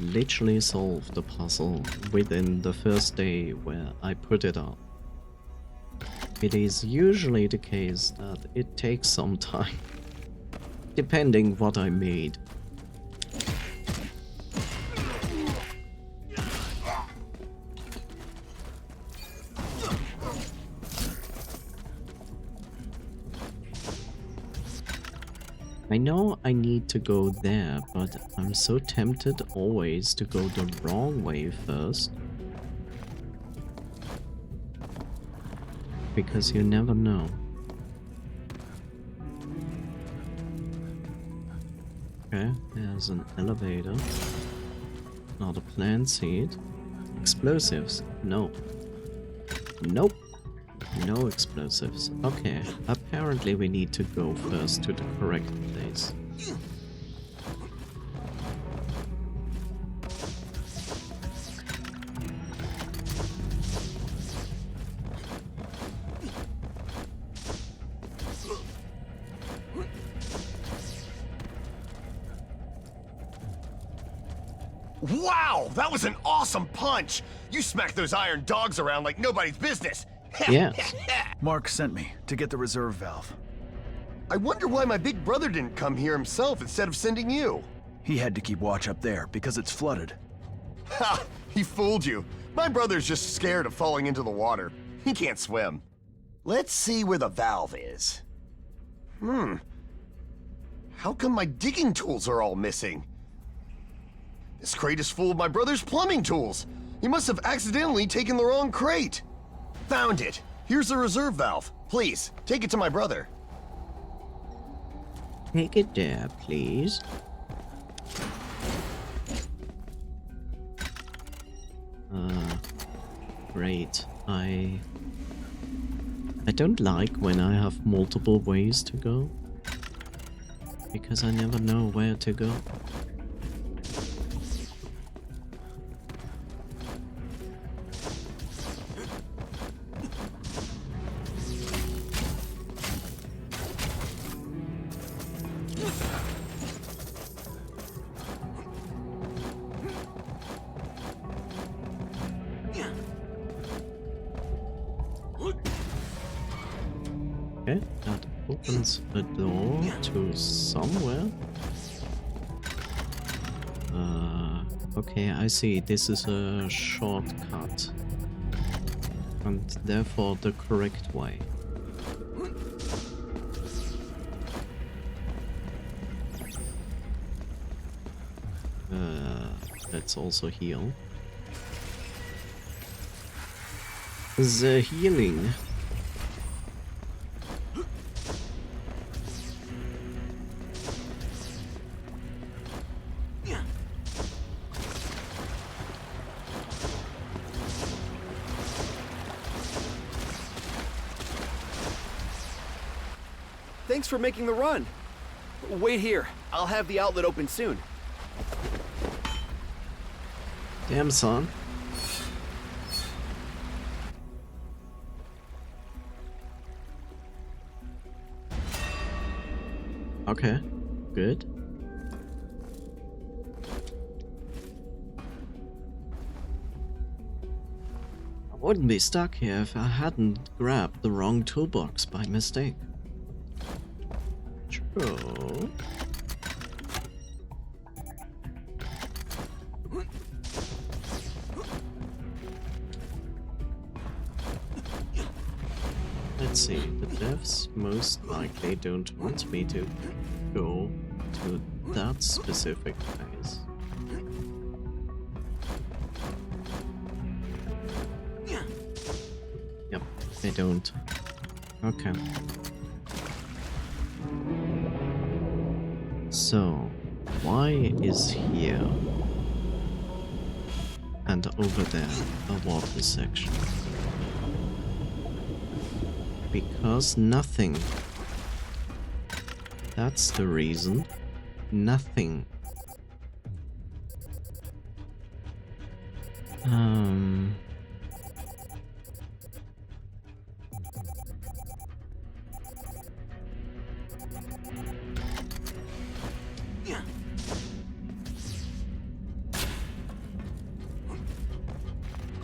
literally solve the puzzle within the first day where I put it up. It is usually the case that it takes some time, depending what I made. I know I need to go there, but I'm so tempted always to go the wrong way first. Because you never know. Okay, there's an elevator. Not a plant seed. Explosives. No. Nope. No explosives. Okay, apparently we need to go first to the correct place. Wow, that was an awesome punch! You smacked those iron dogs around like nobody's business! Yes. Mark sent me to get the reserve valve. I wonder why my big brother didn't come here himself instead of sending you. He had to keep watch up there because it's flooded. Ha! He fooled you. My brother's just scared of falling into the water. He can't swim. Let's see where the valve is. How come my digging tools are all missing? This crate is full of my brother's plumbing tools. He must have accidentally taken the wrong crate. Found it. Here's the reserve valve. Please, take it to my brother. Take it there, please. Great. I don't like when I have multiple ways to go, because I never know where to go. Okay, that opens a door to somewhere. Okay, I see. This is a shortcut. And therefore the correct way. Let's also heal. The healing. Thanks for making the run. Wait here. I'll have the outlet open soon. Damn, son. Okay, good. I wouldn't be stuck here if I hadn't grabbed the wrong toolbox by mistake. True. Let's see, the devs most likely don't want me to go to that specific place. Yep, they don't. Okay. So, why is here and over there a water section? Because nothing. That's the reason. Nothing.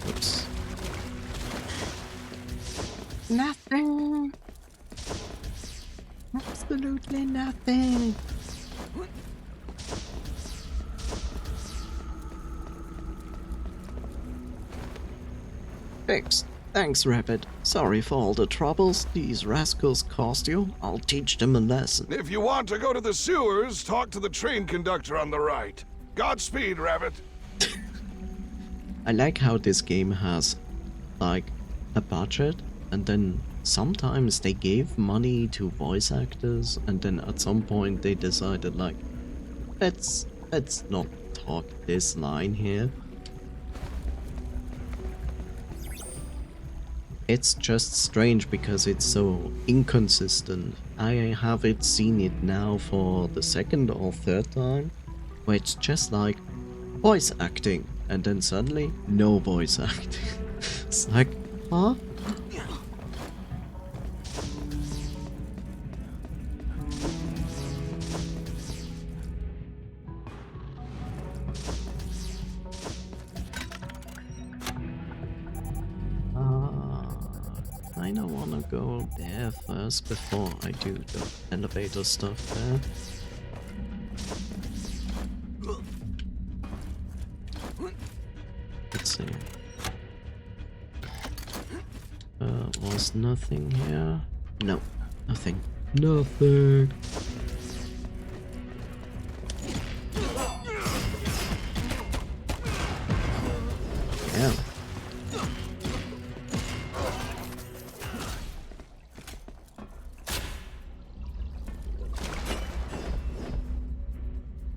Oops. Nothing. Absolutely nothing. Fixed. Thanks, Rabbit. Sorry for all the troubles these rascals caused you. I'll teach them a lesson. If you want to go to the sewers, talk to the train conductor on the right. Godspeed, Rabbit. I like how this game has, like, a budget, and then sometimes they gave money to voice actors, and then at some point they decided, like, let's not talk this line here. It's just strange because it's so inconsistent. I haven't seen it now for the second or third time, where it's just like voice acting, and then suddenly no voice acting. It's like, huh? I kinda wanna go there first before I do the elevator stuff there. Let's see. Was nothing here? No, nothing. Nothing. Yeah.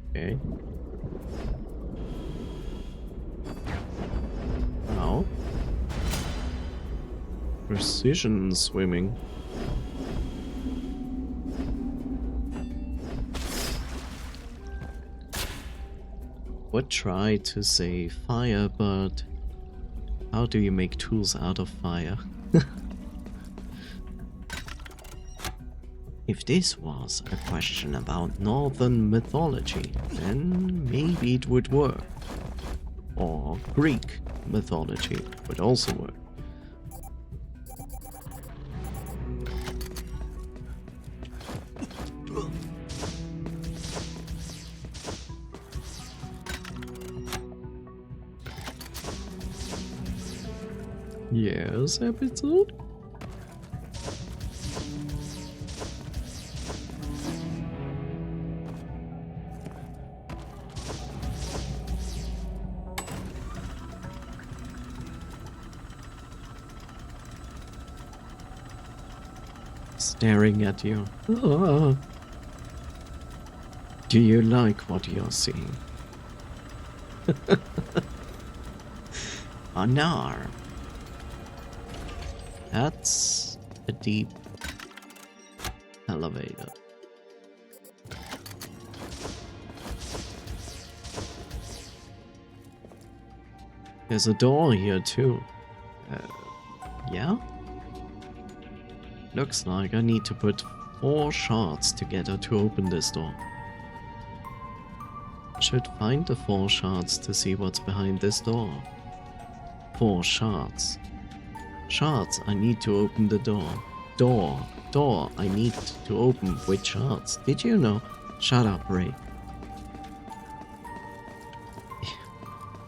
Okay. Now. Precision swimming. Would try to say fire, but how do you make tools out of fire? If this was a question about northern mythology, then maybe it would work. Or Greek mythology would also work. Yes, episode? Staring at you. Ah. Do you like what you're seeing? Anar. That's a deep elevator. There's a door here too. Yeah? Looks like I need to put 4 shards together to open this door. Should find the 4 shards to see what's behind this door. 4 shards. Shards, I need to open the door. Door, I need to open with shards. Did you know? Shut up, Ray.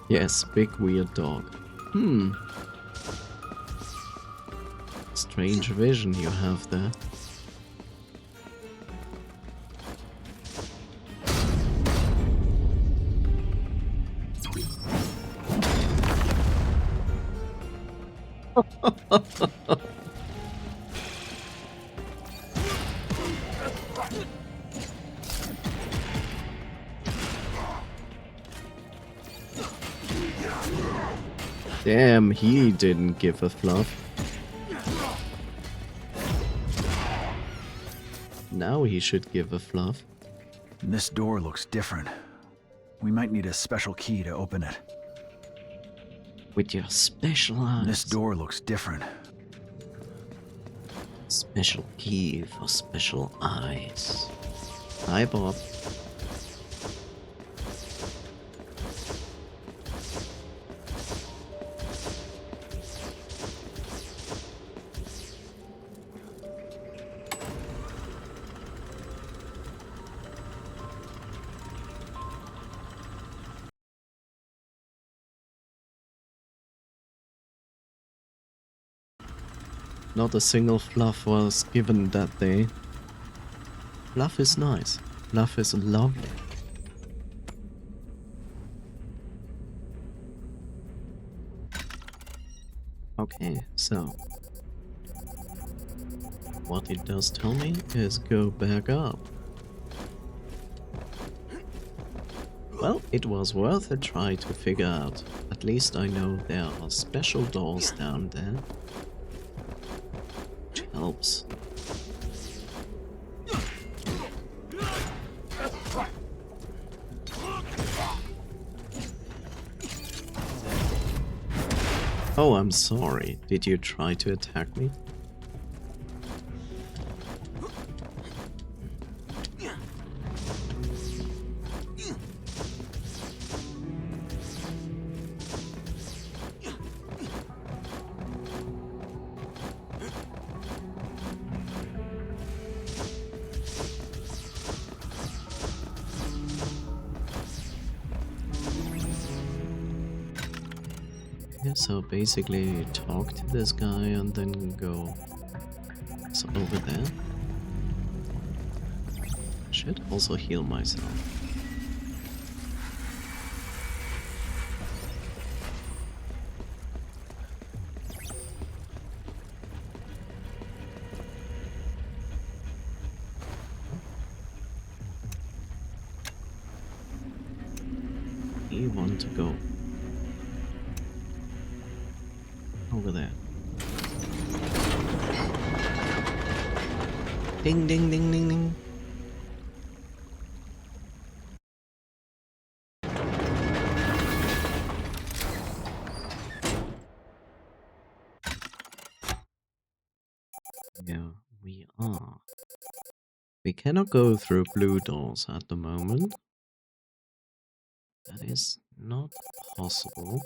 Yes, big weird dog. Strange vision you have there. Damn, he didn't give a fluff. Now he should give a fluff. This door looks different. We might need a special key to open it. With your special eyes. This door looks different. Special key for special eyes. Hi, Bob. Not a single fluff was given that day. Fluff is nice. Fluff is lovely. Okay, so what it does tell me is go back up. Well, it was worth a try to figure out. At least I know there are special doors down there. Which helps. Oh, I'm sorry. Did you try to attack me? Okay, so basically talk to this guy and then go so over there. Should also heal myself. You want to go over there. Ding ding ding ding ding. Yeah, we are. We cannot go through blue doors at the moment. That is not possible.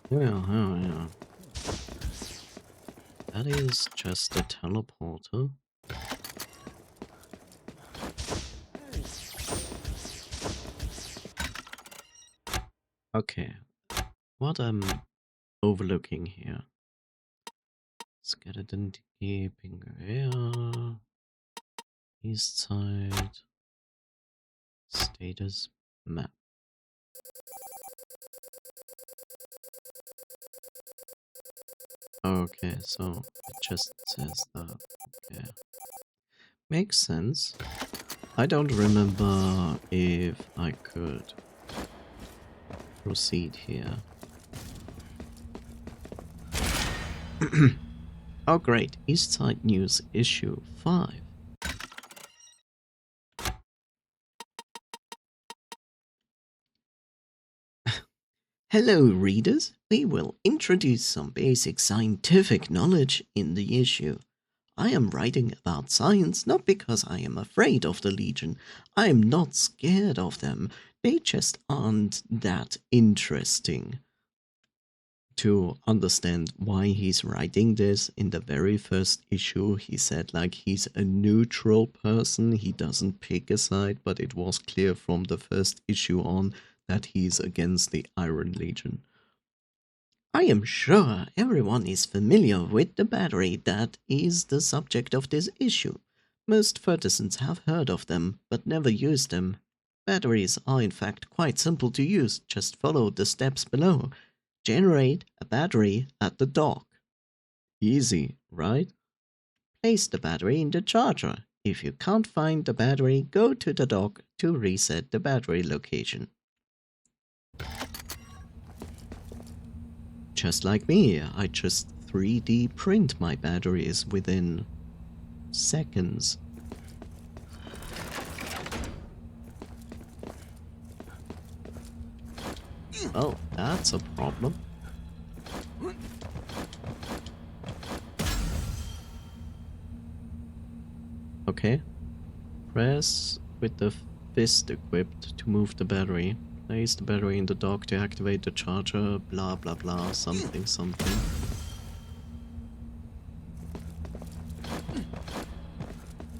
Yeah. That is just a teleporter. Okay, what I'm overlooking here. Skeleton keeping area. East side. Status map. Okay, so it just says that. Okay. Makes sense. I don't remember if I could proceed here. Oh great, East Side News issue 5. Hello readers, we will introduce some basic scientific knowledge in the issue. I am writing about science not because I am afraid of the Legion. I am not scared of them. They just aren't that interesting. To understand why he's writing this, in the very first issue he said like he's a neutral person, he doesn't pick a side, but it was clear from the first issue on that he's against the Iron Legion. I am sure everyone is familiar with the battery that is the subject of this issue. Most Fertisans have heard of them, but never used them. Batteries are in fact quite simple to use, just follow the steps below. Generate a battery at the dock. Easy, right? Place the battery in the charger. If you can't find the battery, go to the dock to reset the battery location. Just like me, I just 3D print my batteries within seconds. Oh, that's a problem. Okay. Press with the fist equipped to move the battery. Place the battery in the dock to activate the charger, blah blah blah, something something.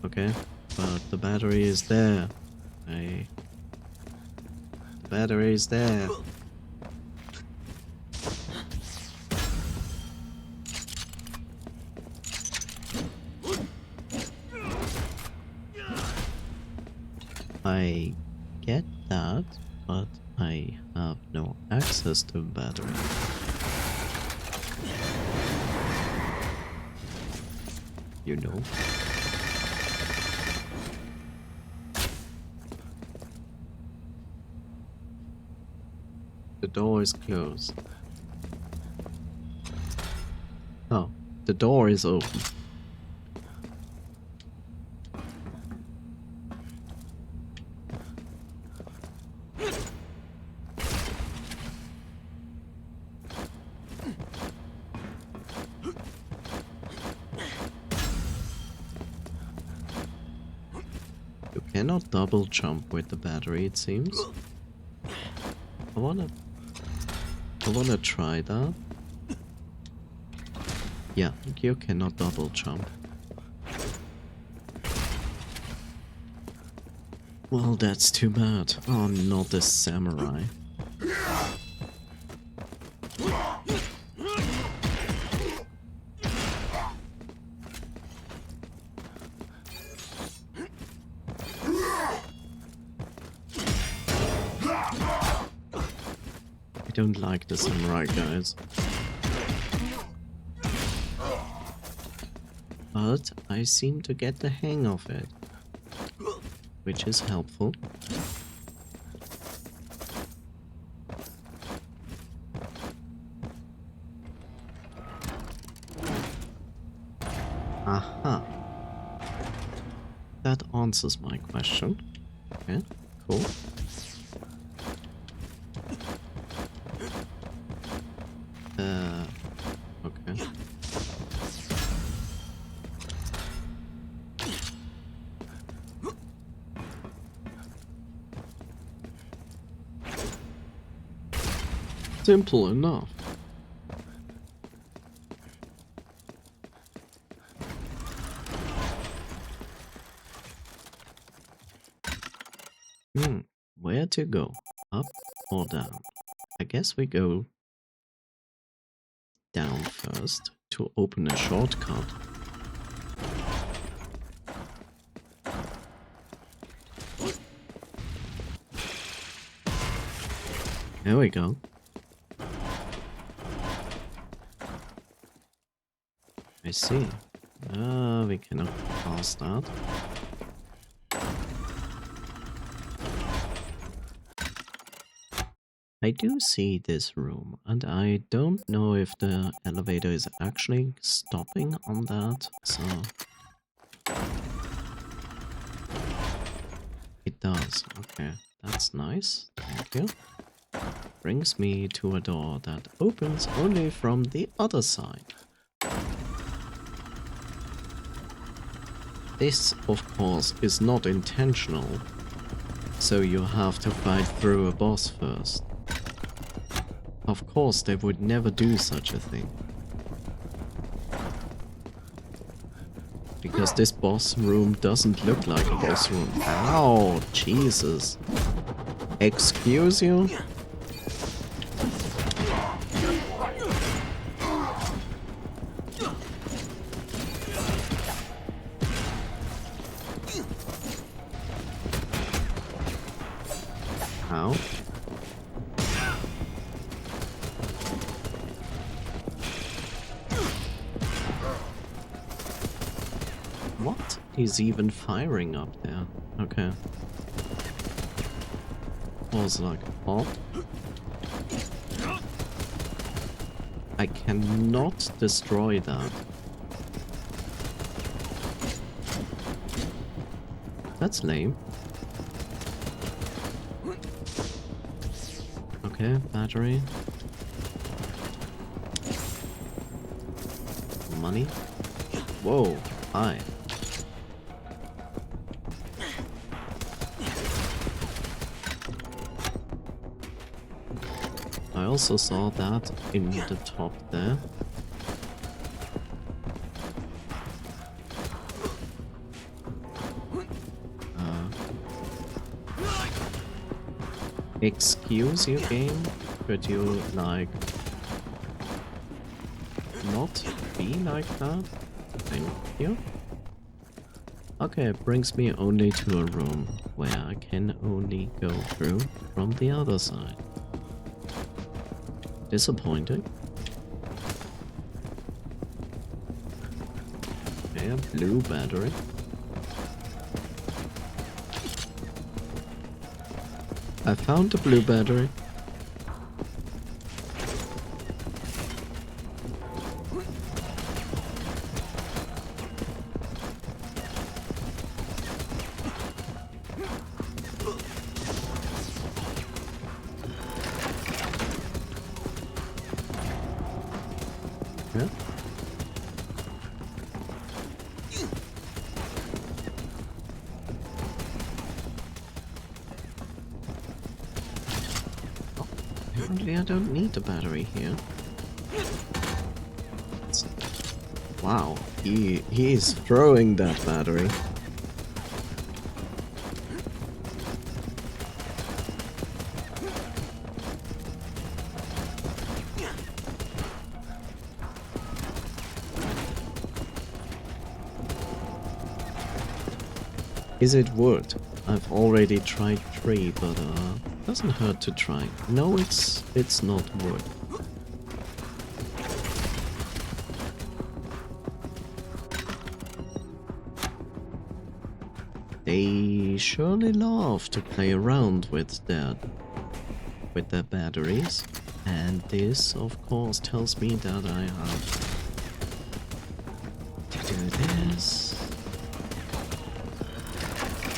Okay, but the battery is there. The battery is there. I get that, but I have no access to the battery. You know? The door is closed. Oh, the door is open. You cannot double jump with the battery, it seems. I wanna try that. Yeah, you cannot double jump. Well, that's too bad. Oh, not this samurai. I don't like the samurai guys. But I seem to get the hang of it, which is helpful. Aha. That answers my question. Okay, cool. Okay. Simple enough. Where to go? Up or down? I guess we go down first to open a shortcut. There we go. I see. We cannot pass that. I do see this room, and I don't know if the elevator is actually stopping on that, so... It does, okay. That's nice, thank you. Brings me to a door that opens only from the other side. This, of course, is not intentional, so you have to fight through a boss first. Of course, they would never do such a thing. Because this boss room doesn't look like a boss room. Ow, Jesus. Excuse you? Ow. What is even firing up there? Okay. Was like hot. I cannot destroy that. That's lame. Okay, battery. Money. Whoa, hi. I also saw that in the top there. Excuse you, game? Could you, like, not be like that? Thank you. Okay, it brings me only to a room where I can only go through from the other side. Disappointing. Okay, a blue battery. I found the blue battery. Yeah. Apparently I don't need the battery here. Wow, he is throwing that battery. Is it wood? I've already tried tree, but doesn't hurt to try. No, it's not wood. They surely love to play around with their batteries, and this, of course, tells me that I have to do this,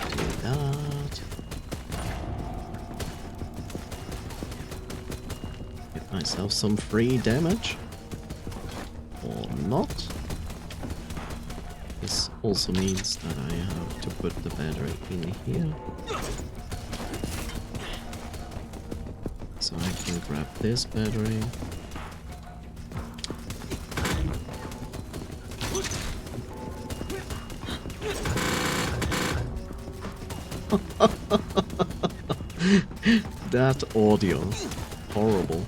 do that, give myself some free damage, or not. This also means that I have to put the battery in here. So I can grab this battery. That audio. Horrible.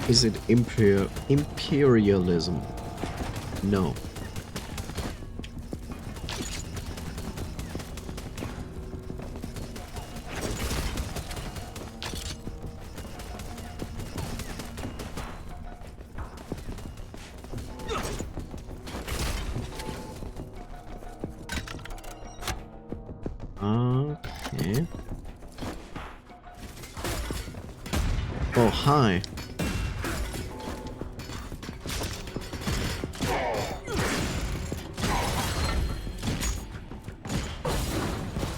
Is it imperialism? No. Okay. Oh, hi.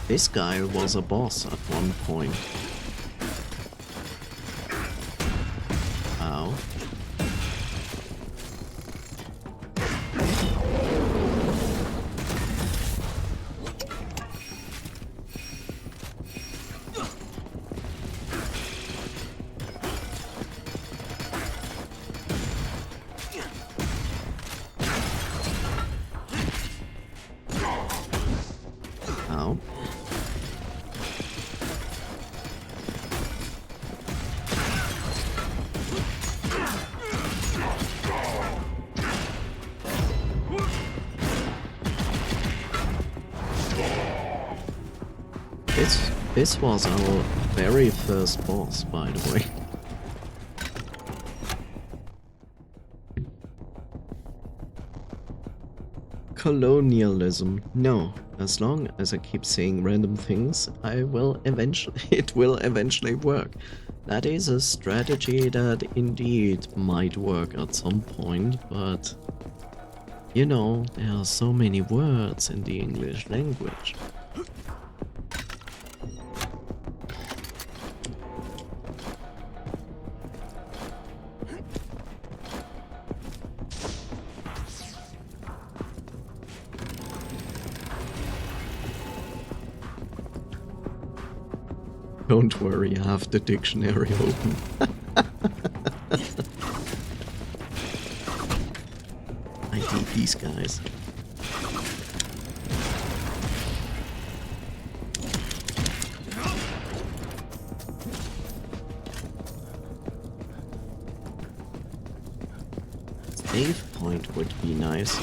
This guy was a boss at one point. Ow. Ow. This was our very first boss, by the way. Colonialism. No. As long as I keep saying random things, it will eventually work. That is a strategy that indeed might work at some point, but you know, there are so many words in the English language. Don't worry, I have the dictionary open. I hate these guys. Save point would be nice.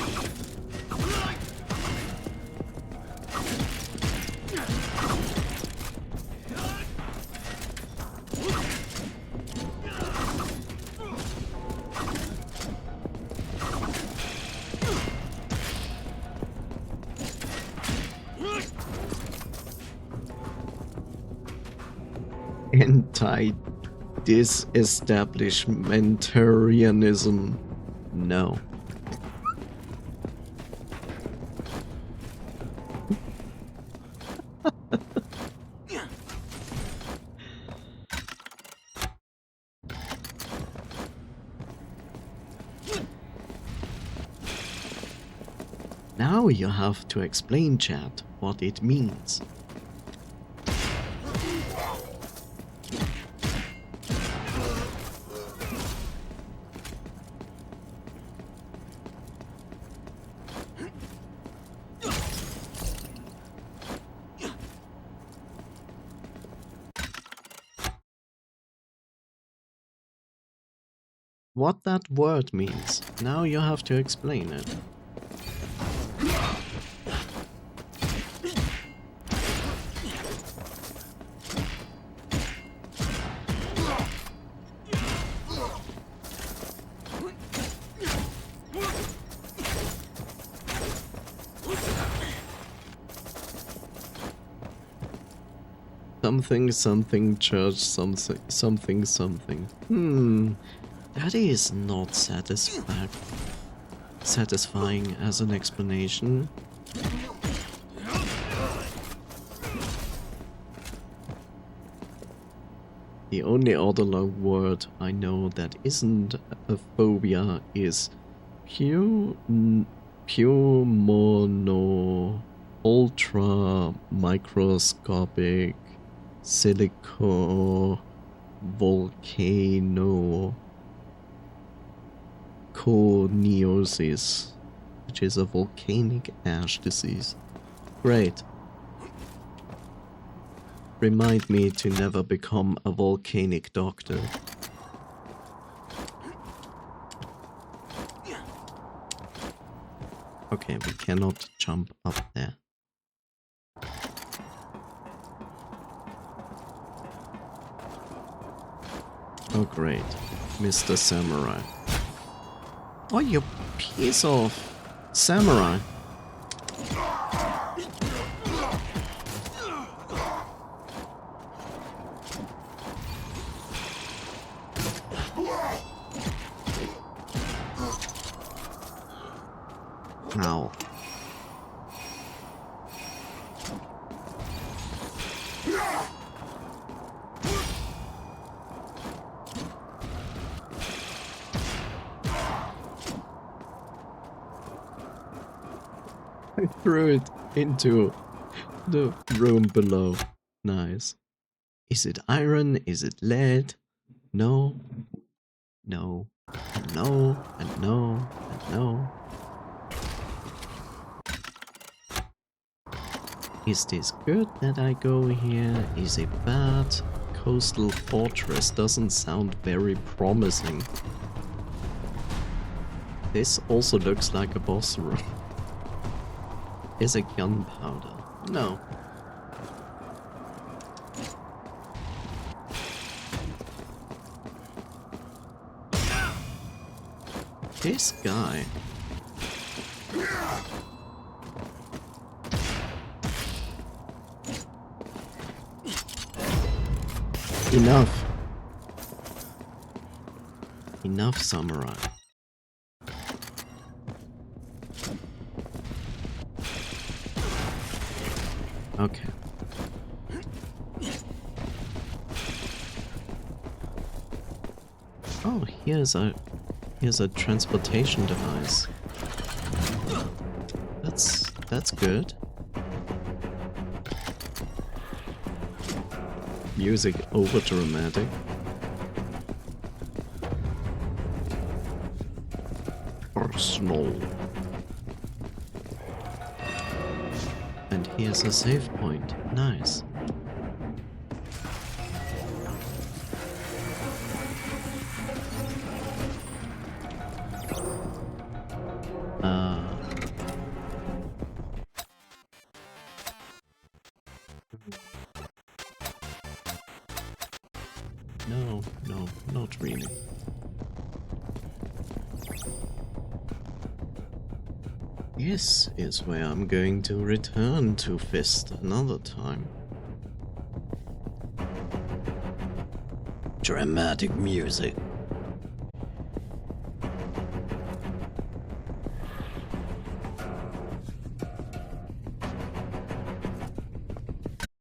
Anti-disestablishmentarianism. No. Now you have to explain, chat, what it means. what that word means. Now you have to explain it. Something church something. That is not satisfying as an explanation. The only other long word I know that isn't a phobia is pulmono ultra microscopic silico volcano coniosis, which is a volcanic ash disease. Great. Remind me to never become a volcanic doctor. Okay, we cannot jump up there. Oh great, Mr. Samurai. Oh, you piece of samurai. Ow. I threw it into the room below. Nice. Is it iron? Is it lead? No. No. And no. And no. And no. Is this good that I go here? Is it bad? Coastal fortress doesn't sound very promising. This also looks like a boss room. Is it gunpowder? No. This guy. Enough. Enough, samurai. Okay. Oh, here's a transportation device. That's good. Music over dramatic. Personal. And here's a save point. Nice. No, not really. This is where I'm going to return to Fist another time. Dramatic music.